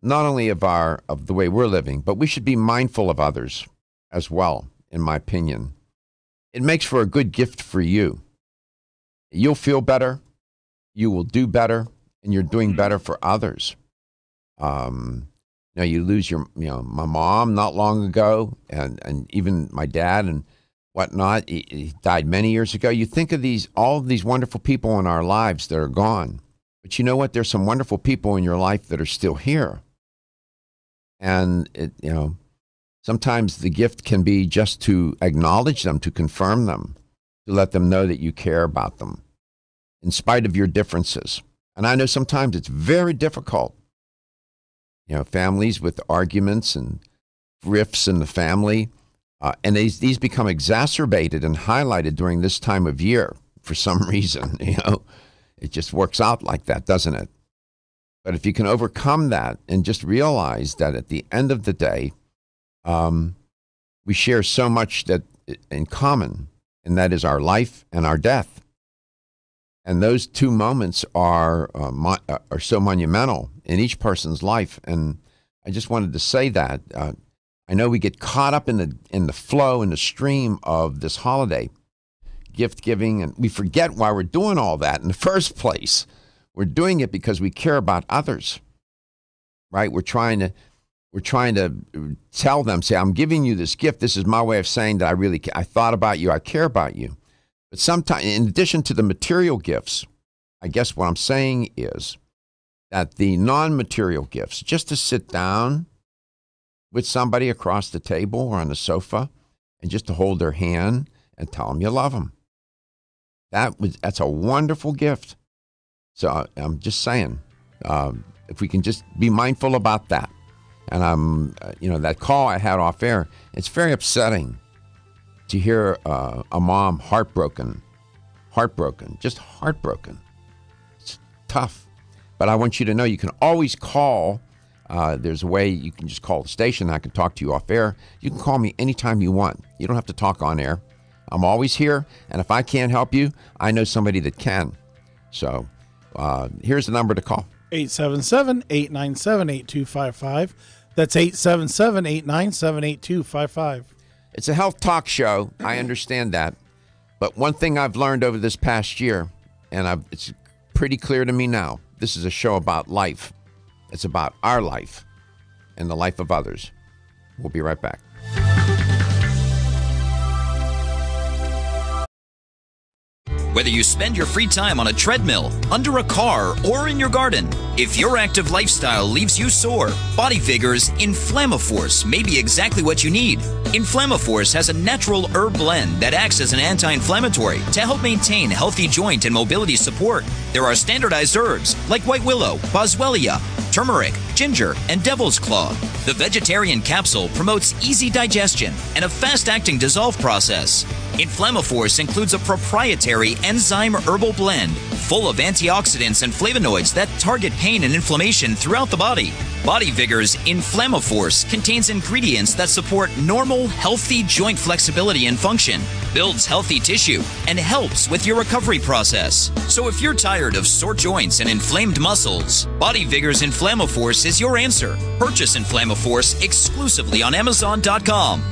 S1: not only of the way we're living, but we should be mindful of others as well, in my opinion. It makes for a good gift for you. You'll feel better, you will do better, and you're doing better for others. You lose my mom not long ago, and even my dad and whatnot. He died many years ago. You think of all of these wonderful people in our lives that are gone. But you know what? There's some wonderful people in your life that are still here. And, sometimes the gift can be just to acknowledge them, to confirm them, to let them know that you care about them, in spite of your differences. And I know sometimes it's very difficult. Families with arguments and rifts in the family. And these become exacerbated and highlighted during this time of year for some reason. It just works out like that, doesn't it? But if you can overcome that and just realize that at the end of the day, we share so much that in common, and that is our life and our death. And those 2 moments are so monumental in each person's life. And I just wanted to say that. I know we get caught up in the flow, in the stream of this holiday, gift giving, and we forget why we're doing all that in the first place. We're doing it because we care about others, right? We're trying to tell them, say, I'm giving you this gift. This is my way of saying that I thought about you, I care about you. But sometimes, in addition to the material gifts, I guess what I'm saying is that the non-material gifts, just to sit down with somebody across the table or on the sofa and just to hold their hand and tell them you love them. That's a wonderful gift. So I'm just saying, if we can just be mindful about that. And that call I had off air, it's very upsetting to hear a mom heartbroken, just heartbroken. It's tough. But I want you to know you can always call. There's a way you can just call the station. I can talk to you off air. You can call me anytime you want. You don't have to talk on air. I'm always here. And if I can't help you, I know somebody that can. So here's the number to call.
S2: 877-897-8255. That's 877-897-8255.
S1: It's a health talk show. I understand that. But one thing I've learned over this past year, and it's pretty clear to me now, this is a show about life. It's about our life and the life of others. We'll be right back.
S5: Whether you spend your free time on a treadmill, under a car, or in your garden, if your active lifestyle leaves you sore, Body Figures Inflammaforce may be exactly what you need. Inflammaforce has a natural herb blend that acts as an anti-inflammatory to help maintain healthy joint and mobility support. There are standardized herbs like white willow, boswellia, turmeric, ginger, and devil's claw. The vegetarian capsule promotes easy digestion and a fast-acting dissolve process. Inflammaforce includes a proprietary enzyme herbal blend full of antioxidants and flavonoids that target pain and inflammation throughout the body. Body Vigor's Inflammaforce contains ingredients that support normal, healthy joint flexibility and function, builds healthy tissue, and helps with your recovery process. So if you're tired of sore joints and inflamed muscles, Body Vigor's Inflammaforce is your answer. Purchase Inflammaforce exclusively on Amazon.com.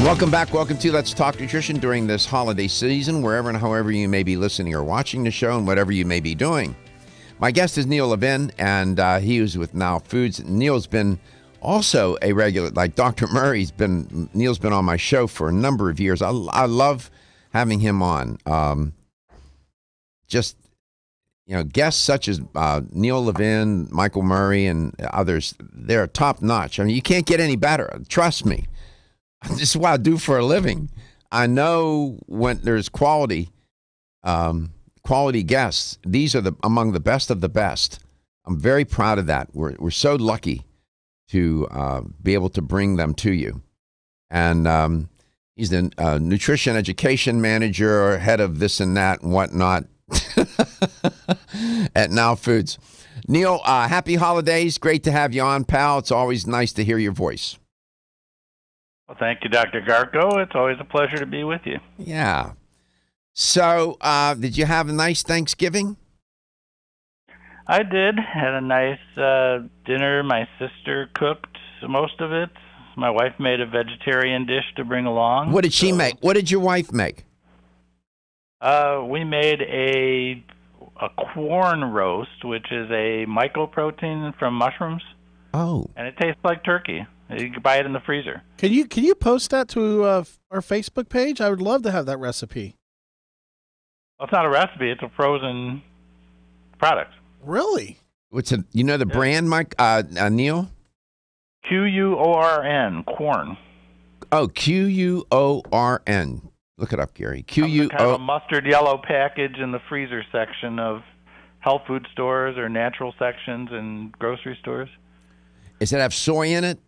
S1: Welcome back. Welcome to Let's Talk Nutrition during this holiday season, wherever and however you may be listening or watching the show and whatever you may be doing. My guest is Neil Levin, and he is with Now Foods. Neil's been also a regular, like Dr. Neil's been on my show for a number of years. I love having him on. Guests such as Neil Levin, Michael Murray, and others, they're top notch. I mean, you can't get any better. Trust me. This is what I do for a living. I know when there's quality guests, these are among the best of the best. I'm very proud of that. We're so lucky to be able to bring them to you. And he's the nutrition education manager, head of this and that and whatnot. at Now Foods. Neil, happy holidays. Great to have you on, pal. It's always nice to hear your voice.
S6: Well, thank you, Dr. Garko. It's always a pleasure to be with you.
S1: Yeah. So, did you have a nice Thanksgiving?
S6: I did. Had a nice dinner. My sister cooked most of it. My wife made a vegetarian dish to bring along.
S1: What did she make? What did your wife make?
S6: We made a corn roast, which is a mycoprotein from mushrooms.
S1: Oh.
S6: And it tastes like turkey. You can buy it in the freezer.
S2: Can you post that to our Facebook page? I would love to have that recipe.
S6: Well, it's not a recipe. It's a frozen product.
S2: Really?
S1: What's the brand, Mike? Neil?
S6: Quorn, corn.
S1: Oh, Quorn. Look it up, Gary.
S6: Kind of a mustard yellow package in the freezer section of health food stores or natural sections in grocery stores.
S1: Does it have soy in it?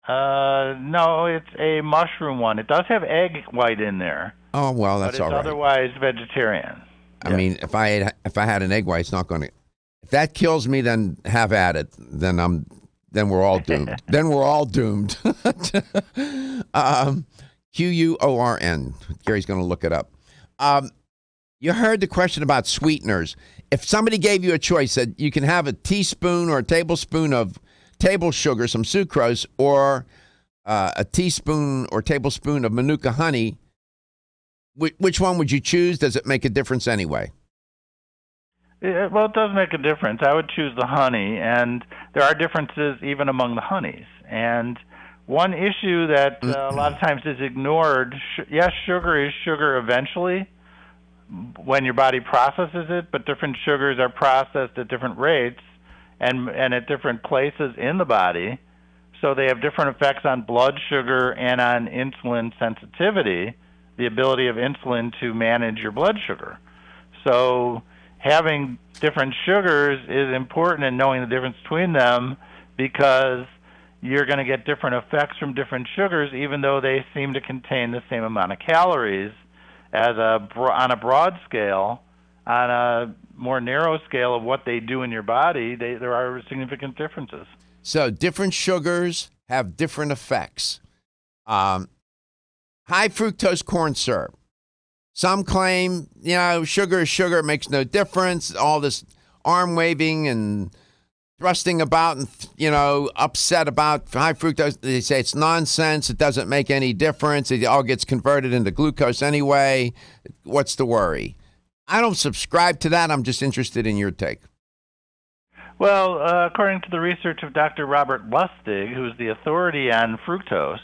S6: No, it's a mushroom one. It does have egg white in there.
S1: Oh, well, that's all right.
S6: But it's otherwise vegetarian.
S1: I mean, if I had an egg white, it's not going to. If that kills me, then have at it. Then we're all doomed. Then we're all doomed. Quorn. Gary's going to look it up. You heard the question about sweeteners. If somebody gave you a choice that you can have a teaspoon or a tablespoon of table sugar, some sucrose, or a teaspoon or tablespoon of Manuka honey, which one would you choose? Does it make a difference anyway?
S6: Well, it does make a difference. I would choose the honey, and there are differences even among the honeys. And one issue that a lot of times is ignored, yes, sugar is sugar eventually when your body processes it, but different sugars are processed at different rates and at different places in the body. So they have different effects on blood sugar and on insulin sensitivity, the ability of insulin to manage your blood sugar. So having different sugars is important, and knowing the difference between them, because you're going to get different effects from different sugars, even though they seem to contain the same amount of calories on a broad scale. On a more narrow scale of what they do in your body, there are significant differences.
S1: So different sugars have different effects. High fructose corn syrup. Some claim, sugar is sugar, it makes no difference. All this arm waving and thrusting about and, upset about high fructose. They say it's nonsense. It doesn't make any difference. It all gets converted into glucose anyway. What's the worry? I don't subscribe to that. I'm just interested in your take.
S6: Well, according to the research of Dr. Robert Lustig, who's the authority on fructose,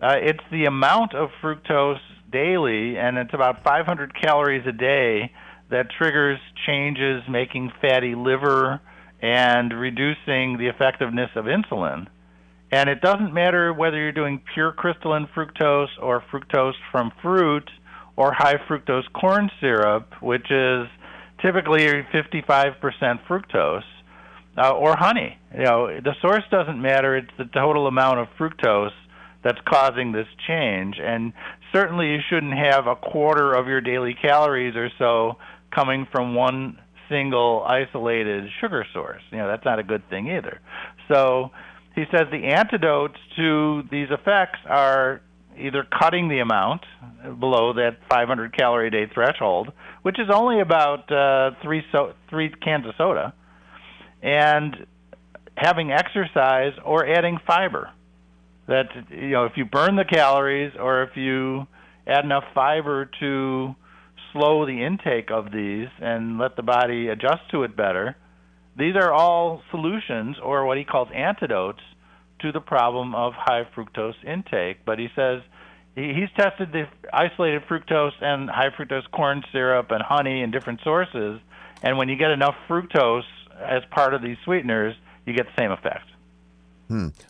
S6: it's the amount of fructose daily, and it's about 500 calories a day, that triggers changes, making fatty liver and reducing the effectiveness of insulin. And it doesn't matter whether you're doing pure crystalline fructose or fructose from fruit or high fructose corn syrup, which is typically 55% fructose, or honey. The source doesn't matter. It's the total amount of fructose that's causing this change. And certainly you shouldn't have a quarter of your daily calories or so coming from one single isolated sugar source. That's not a good thing either. So he says the antidotes to these effects are either cutting the amount below that 500 calorie a day threshold, which is only about 3 cans of soda, and having exercise or adding fiber. That, if you burn the calories or if you add enough fiber to slow the intake of these and let the body adjust to it better, these are all solutions, or what he calls antidotes, to the problem of high fructose intake. But he says he's tested the isolated fructose and high fructose corn syrup and honey and different sources, and when you get enough fructose as part of these sweeteners, you get the same effect.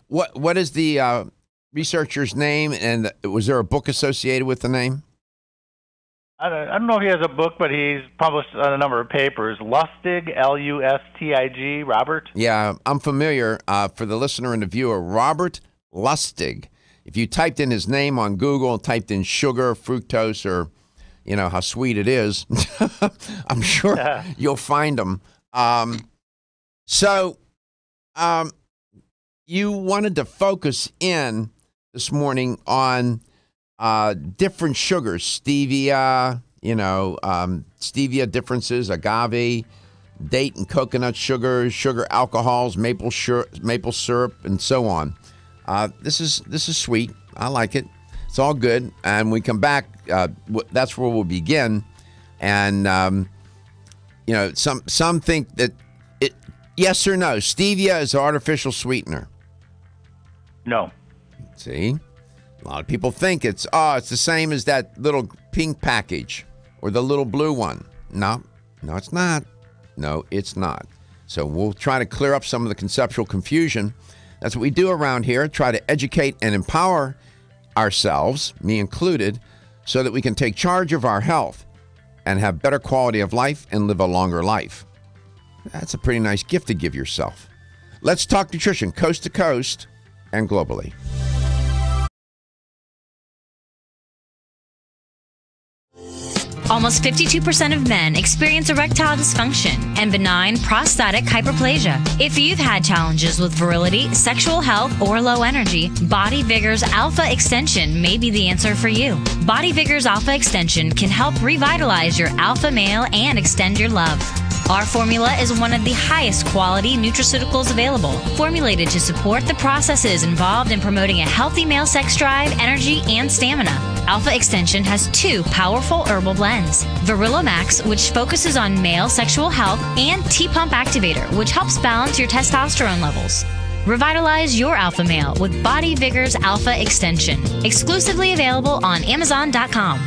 S1: What is the researcher's name, and was there a book associated with the name?
S6: I don't know if he has a book, but he's published a number of papers. Lustig, Lustig, Robert?
S1: Yeah, I'm familiar. For the listener and the viewer, Robert Lustig. If you typed in his name on Google, typed in sugar, fructose, or you know, how sweet it is, I'm sure you'll find them. So you wanted to focus in this morning on different sugars, stevia, stevia differences, agave, date and coconut sugars, sugar alcohols, maple syrup, and so on. This is sweet. I like it. It's all good. And we come back, that's where we'll begin. And some think that yes or no, stevia is an artificial sweetener.
S6: No.
S1: See? A lot of people think it's the same as that little pink package or the little blue one. No, it's not. No, it's not. So we'll try to clear up some of the conceptual confusion. That's what we do around here, try to educate and empower ourselves, me included, so that we can take charge of our health and have better quality of life and live a longer life. That's a pretty nice gift to give yourself. Let's talk nutrition, coast to coast and globally.
S7: Almost 52% of men experience erectile dysfunction and benign prostatic hyperplasia. If you've had challenges with virility, sexual health, or low energy, Body Vigor's Alpha Extension may be the answer for you. Body Vigor's Alpha Extension can help revitalize your alpha male and extend your love. Our formula is one of the highest quality nutraceuticals available, formulated to support the processes involved in promoting a healthy male sex drive, energy, and stamina. Alpha Extension has 2 powerful herbal blends, Virilomax, which focuses on male sexual health, and T-Pump Activator, which helps balance your testosterone levels. Revitalize your alpha male with Body Vigor's Alpha Extension, exclusively available on Amazon.com.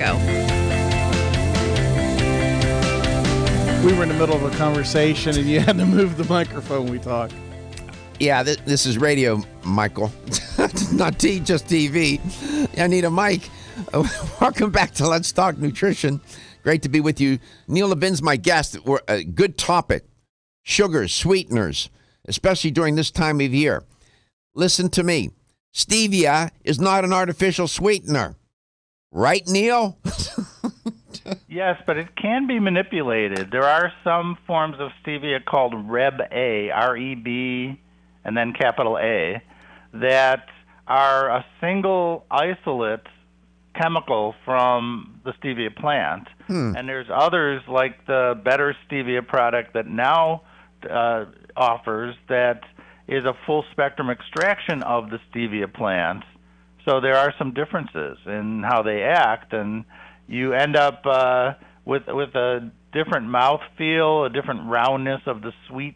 S7: Go.
S2: We were in the middle of a conversation, and you had to move the microphone when we talk.
S1: Yeah, this is radio, Michael. Not just TV. I need a mic. Welcome back to Let's Talk Nutrition. Great to be with you. Neil Levin's my guest. A good topic. Sugars, sweeteners, especially during this time of year. Listen to me. Stevia is not an artificial sweetener. Right, Neil?
S6: Yes, but it can be manipulated. There are some forms of stevia called Reb-A, R-E-B, and then capital A, that are a single isolate chemical from the stevia plant. And there's others like the Better Stevia product that now offers that is a full spectrum extraction of the stevia plant. So there are some differences in how they act, and you end up with a different mouthfeel, a different roundness of the sweet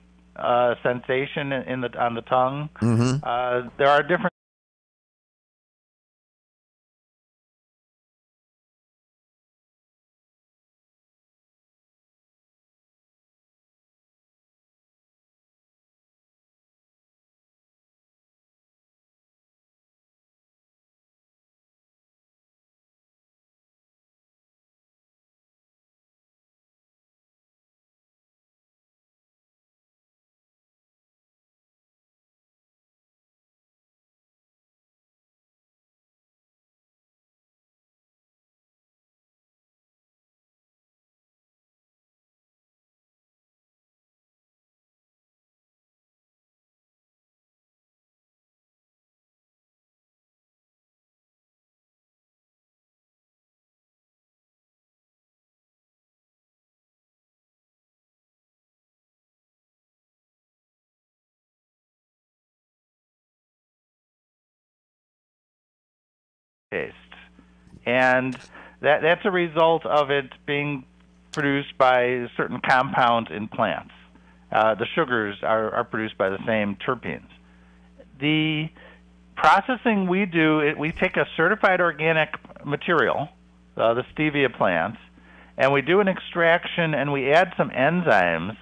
S6: sensation on the tongue. There are different taste. And that's a result of it being produced by certain compounds in plants. The sugars are produced by the same terpenes. The processing we do, we take a certified organic material, the stevia plants, and we do an extraction and we add some enzymes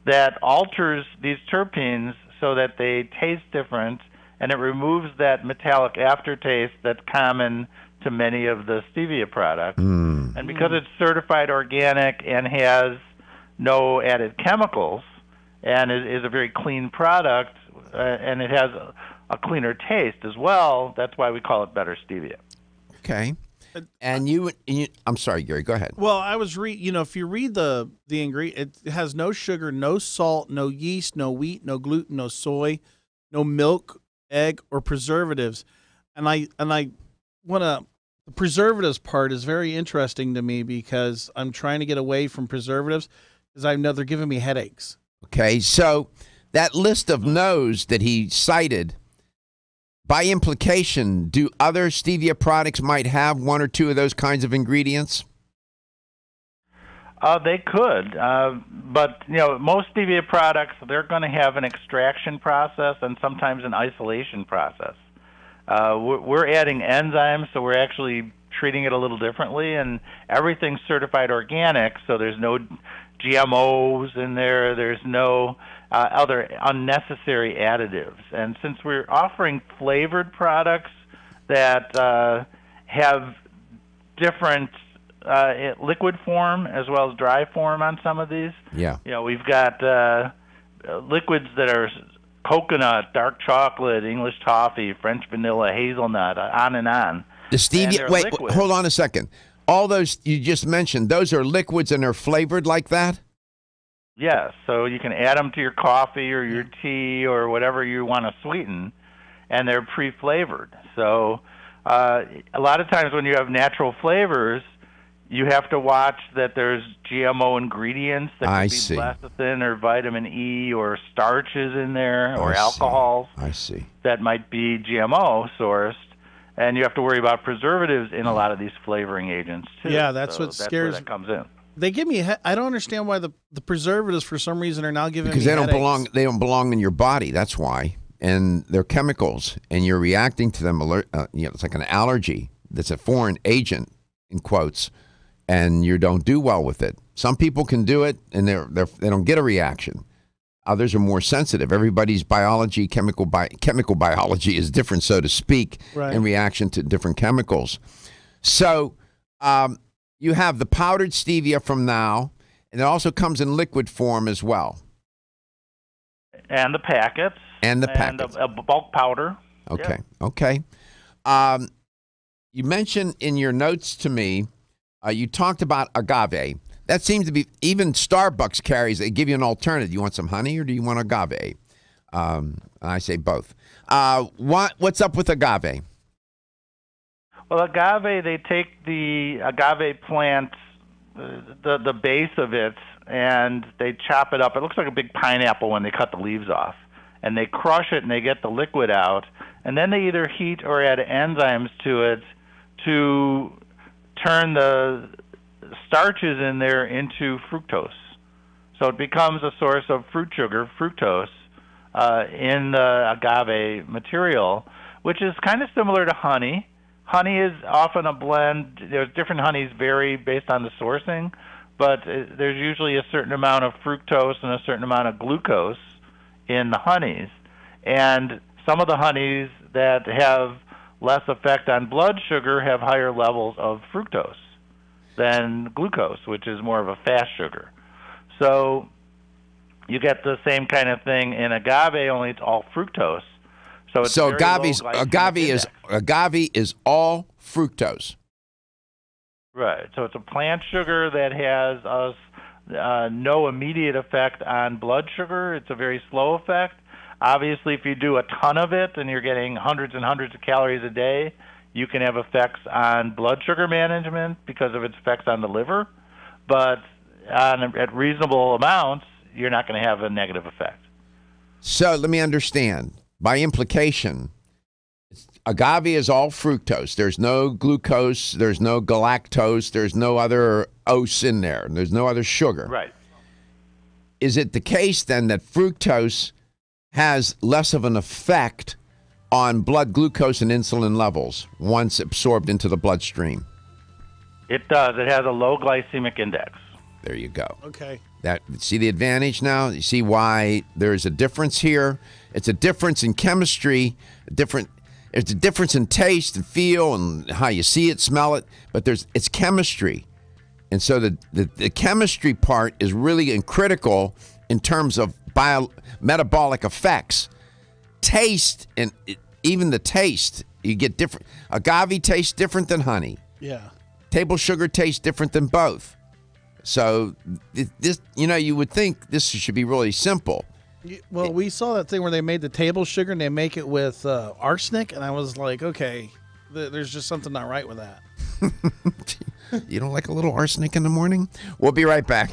S6: that alters these terpenes so that they taste different, and it removes that metallic aftertaste that's common to many of the stevia products. And because it's certified organic and has no added chemicals and is a very clean product, and it has a cleaner taste as well, that's why we call it Better Stevia.
S1: Okay. And you I'm sorry, Gary, go ahead.
S2: Well, I was if you read the ingredient, it has no sugar, no salt, no yeast, no wheat, no gluten, no soy, no milk, egg, or preservatives. And I want to, the preservatives part is very interesting to me because I'm trying to get away from preservatives because I know they're giving me headaches.
S1: Okay, so that list of no's that he cited, by implication, do other stevia products might have one or two of those kinds of ingredients?
S6: They could, but most stevia products, they're going to have an extraction process and sometimes an isolation process. We're adding enzymes, so we're actually treating it a little differently, and everything's certified organic, so there's no GMOs in there, there's no other unnecessary additives. And since we're offering flavored products that have different liquid form as well as dry form on some of these.
S1: Yeah.
S6: We've got liquids that are coconut, dark chocolate, English toffee, French vanilla, hazelnut, on and on.
S1: The stevia, wait, hold on a second. All those you just mentioned, those are liquids and they're flavored like that?
S6: Yes. So you can add them to your coffee or your tea or whatever you want to sweeten, and they're pre-flavored. So a lot of times when you have natural flavors, you have to watch that there's GMO ingredients that could be lecithin or vitamin E or starches in there or alcohols.
S1: I see.
S6: That might be GMO sourced, and you have to worry about preservatives in a lot of these flavoring agents too.
S2: Yeah, that's what scares.
S6: That's where that comes in.
S2: They give me. I don't understand why the preservatives for some reason are now giving me
S1: because they don't
S2: headaches.
S1: belong. They don't belong in your body. That's why, and they're chemicals, and you're reacting to them. It's like an allergy. That's a foreign agent in quotes, and you don't do well with it. Some people can do it, and they don't get a reaction. Others are more sensitive. Everybody's biology, chemical biology is different, so to speak, in reaction to different chemicals. So you have the powdered stevia from now, and it also comes in liquid form as well.
S6: And the packets.
S1: And the packets.
S6: And a bulk powder.
S1: Okay, okay. You mentioned in your notes to me, you talked about agave. That seems to be, even Starbucks carries, they give you an alternative. You want some honey or do you want agave? I say both. What's up with agave?
S6: Well, agave, they take the agave plant, the base of it, and they chop it up. It looks like a big pineapple when they cut the leaves off. And they crush it and they get the liquid out. And then they either heat or add enzymes to it to turn the starches in there into fructose. So it becomes a source of fruit sugar, fructose, in the agave material, which is kind of similar to honey. Honey is often a blend. There's different honeys vary based on the sourcing, but there's usually a certain amount of fructose and a certain amount of glucose in the honeys. And some of the honeys that have less effect on blood sugar have higher levels of fructose than glucose, which is more of a fast sugar. So you get the same kind of thing in agave, only it's all fructose. So
S1: agave is all fructose.
S6: Right. So it's a plant sugar that has no immediate effect on blood sugar. It's a very slow effect. Obviously, if you do a ton of it and you're getting hundreds and hundreds of calories a day, you can have effects on blood sugar management because of its effects on the liver. But at reasonable amounts, you're not going to have a negative effect.
S1: So let me understand. By implication, agave is all fructose. There's no glucose. There's no galactose. There's no other ose in there. There's no other sugar.
S6: Right.
S1: Is it the case then that fructose has less of an effect on blood glucose and insulin levels once absorbed into the bloodstream?
S6: It does. It has a low glycemic index.
S1: There you go.
S2: Okay.
S1: See the advantage now? You see why there's a difference here? It's a difference in chemistry, it's a difference in taste and feel and how you see it, smell it, but it's chemistry. And so the chemistry part is really critical in terms of metabolic effects. Taste, and even the taste, you get different. Agave tastes different than honey.
S2: Yeah.
S1: Table sugar tastes different than both. So this, you would think this should be really simple.
S2: Well, we saw that thing where they made the table sugar and they make it with arsenic, and I was like, okay, there's just something not right with that.
S1: You don't like a little arsenic in the morning? We'll be right back.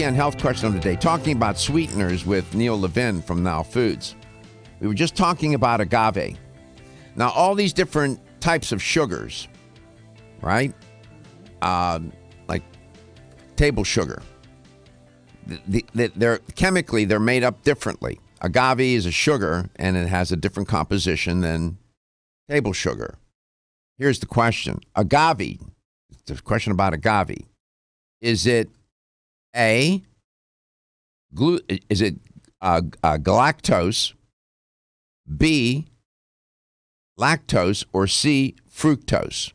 S1: ESPN Health Question of the Day, talking about sweeteners with Neil Levin from Now Foods. We were just talking about agave. Now, all these different types of sugars, right? Like table sugar. They're chemically, they're made up differently. Agave is a sugar, and it has a different composition than table sugar. Here's the question. Agave, the question about agave. Is it A, galactose, B, lactose, or C, fructose?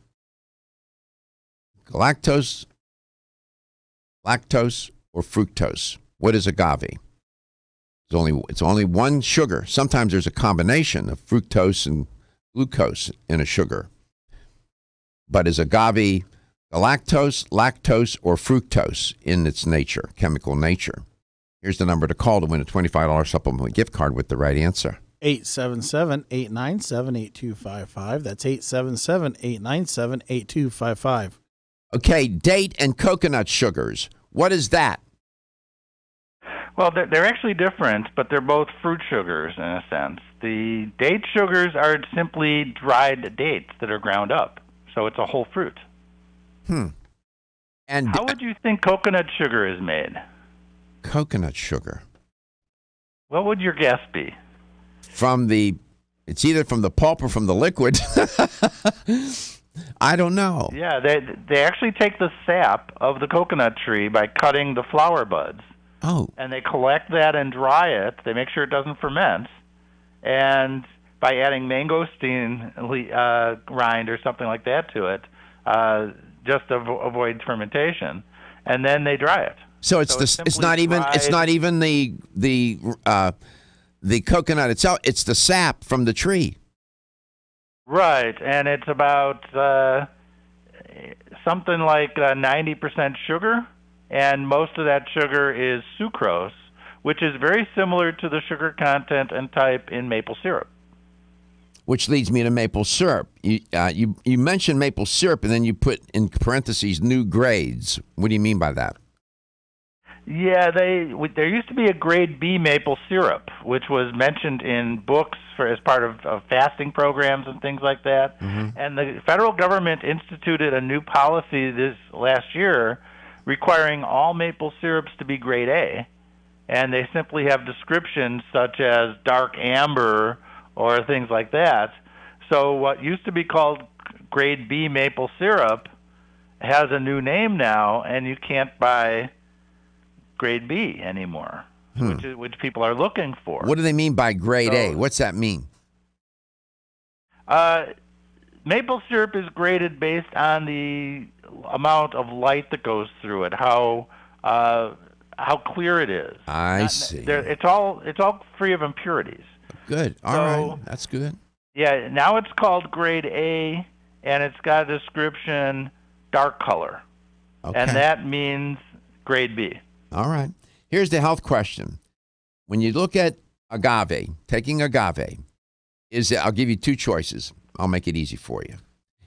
S1: Galactose, lactose, or fructose? What is agave? It's only one sugar. Sometimes there's a combination of fructose and glucose in a sugar. But is agave galactose, lactose, or fructose in its nature, chemical nature? Here's the number to call to win a $25 supplemental gift card with the right answer.
S2: 877-897-8255. That's 877-897-8255.
S1: Okay, date and coconut sugars. What is that?
S6: Well, they're actually different, but they're both fruit sugars in a sense. The date sugars are simply dried dates that are ground up, so it's a whole fruit.
S1: And
S6: how would you think coconut sugar is made?
S1: Coconut sugar.
S6: What would your guess be?
S1: It's either from the pulp or from the liquid. I don't know.
S6: Yeah, they actually take the sap of the coconut tree by cutting the flower buds.
S1: Oh.
S6: And they collect that and dry it. They make sure it doesn't ferment. And by adding mangosteen rind or something like that to it, just to avoid fermentation. And then they dry it.
S1: So it's not even the coconut itself. It's the sap from the tree.
S6: Right, and it's about something like 90% sugar. And most of that sugar is sucrose, which is very similar to the sugar content and type in maple syrup.
S1: Which leads me to maple syrup. You mentioned maple syrup, and then you put in parentheses new grades. What do you mean by that?
S6: Yeah, there used to be a grade B maple syrup, which was mentioned in books as part of fasting programs and things like that. Mm-hmm. And the federal government instituted a new policy this last year requiring all maple syrups to be grade A, and they simply have descriptions such as dark amber or things like that. So what used to be called grade B maple syrup has a new name now, and you can't buy grade B anymore, which people are looking for.
S1: What do they mean by grade A? What's that mean?
S6: Maple syrup is graded based on the amount of light that goes through it, how clear it is.
S1: I see.
S6: It's all free of impurities.
S1: Good. All right. That's good.
S6: Yeah. Now it's called grade A, and it's got a description dark color, and that means grade B.
S1: All right. Here's the health question: when you look at agave, taking agave, I'll give you two choices. I'll make it easy for you.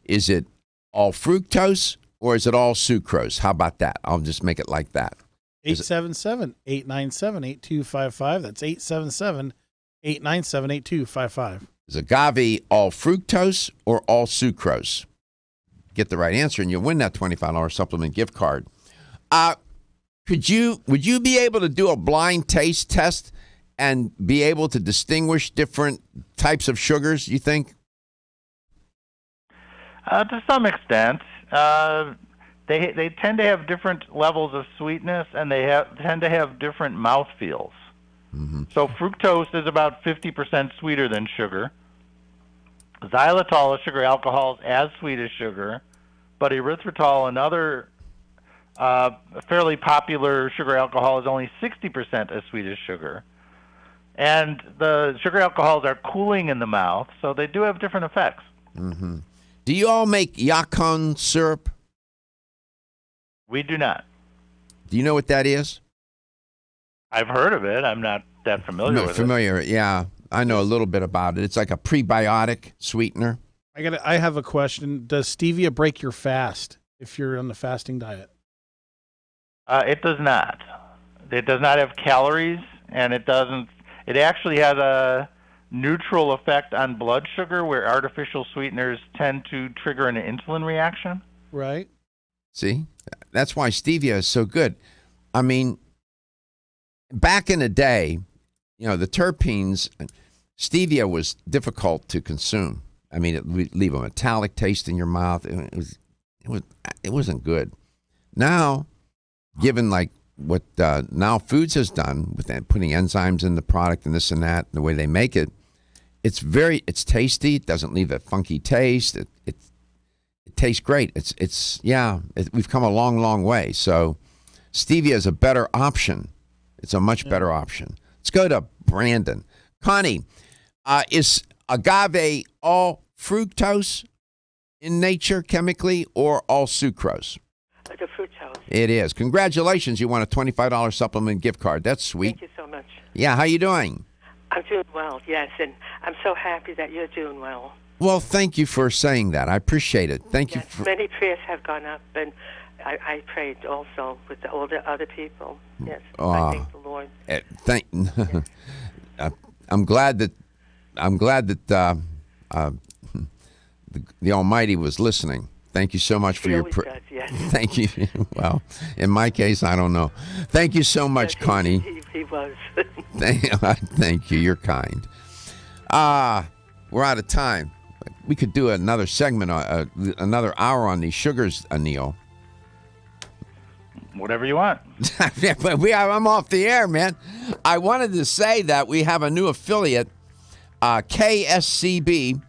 S1: Is it all fructose or is it all sucrose? How about that? I'll just make it like that.
S2: 877-897-8255. That's 877-897-8255.
S1: Is agave all fructose or all sucrose? Get the right answer and you'll win that $25 supplement gift card. Would you be able to do a blind taste test and be able to distinguish different types of sugars, you think?
S6: To some extent. They tend to have different levels of sweetness, and they tend to have different mouthfeels. Mm-hmm. So fructose is about 50% sweeter than sugar. Xylitol, a sugar alcohol, is as sweet as sugar, but erythritol, another fairly popular sugar alcohol, is only 60% as sweet as sugar. And the sugar alcohols are cooling in the mouth, so they do have different effects.
S1: Mm-hmm. Do you all make Yacon syrup?
S6: We do not.
S1: Do you know what that is?
S6: I've heard of it. I'm not that familiar with it.
S1: Yeah. I know a little bit about it. It's like a prebiotic sweetener.
S2: I have a question. Does stevia break your fast if you're on the fasting diet?
S6: It does not. It does not have calories, and it doesn't. It actually has a neutral effect on blood sugar, where artificial sweeteners tend to trigger an insulin reaction.
S2: Right.
S1: See, that's why stevia is so good. I mean, back in the day, the terpenes, stevia was difficult to consume. I mean, it would leave a metallic taste in your mouth. It wasn't good. Now, given like what Now Foods has done with putting enzymes in the product and this and that, the way they make it, it's tasty. It doesn't leave a funky taste. It tastes great. We've come a long, long way. So stevia is a better option. It's a much better option. Let's go to Brandon. Connie, is agave all fructose in nature chemically or all sucrose?
S8: The fructose.
S1: It is. Congratulations. You won a $25 supplement gift card. That's sweet.
S8: Thank you so much.
S1: Yeah, how you doing?
S8: I'm doing well, yes, and I'm so happy that you're doing well.
S1: Well, thank you for saying that. I appreciate it. Thank you.
S8: Many prayers have gone up, and I prayed also with all the other people. Yes, I thank the Lord.
S1: I'm glad that the Almighty was listening. Thank you so much for your
S8: prayer. Yes.
S1: Thank you. Well, in my case, I don't know. Thank you so much,
S8: yes,
S1: Connie.
S8: He was.
S1: Thank you. You're kind. We're out of time. We could do another segment, another hour on these sugars, Neil.
S6: Whatever you want.
S1: Yeah, but I'm off the air, man. I wanted to say that we have a new affiliate, KSCB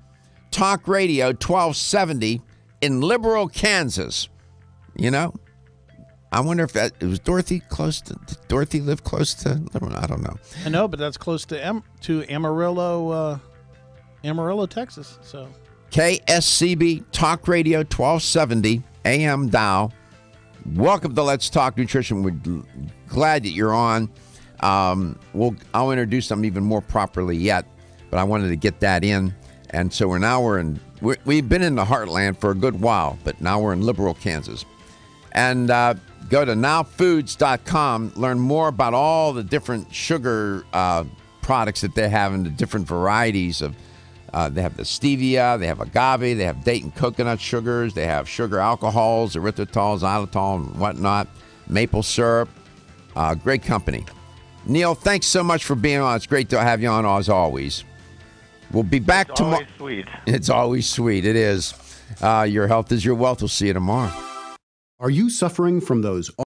S1: Talk Radio 1270 in Liberal, Kansas. I wonder if it was Dorothy close to. Did Dorothy live close to Liberal? I don't know.
S2: I know, but that's close to Amarillo, Texas. So
S1: KSCB Talk Radio 1270 AM dial. Welcome to Let's Talk Nutrition. We're glad that you're on. I'll introduce them even more properly yet, but I wanted to get that in. And so we've been in the heartland for a good while, but now we're in Liberal, Kansas. And go to nowfoods.com, learn more about all the different sugar products that they have and the different varieties of. They have the stevia, they have agave, they have date and coconut sugars, they have sugar alcohols, erythritol, xylitol, and whatnot, maple syrup. Great company. Neil, thanks so much for being on. It's great to have you on, as always. We'll be back tomorrow.
S6: It's always sweet.
S1: It's always sweet. It is. Your health is your wealth. We'll see you tomorrow.
S9: Are you suffering from those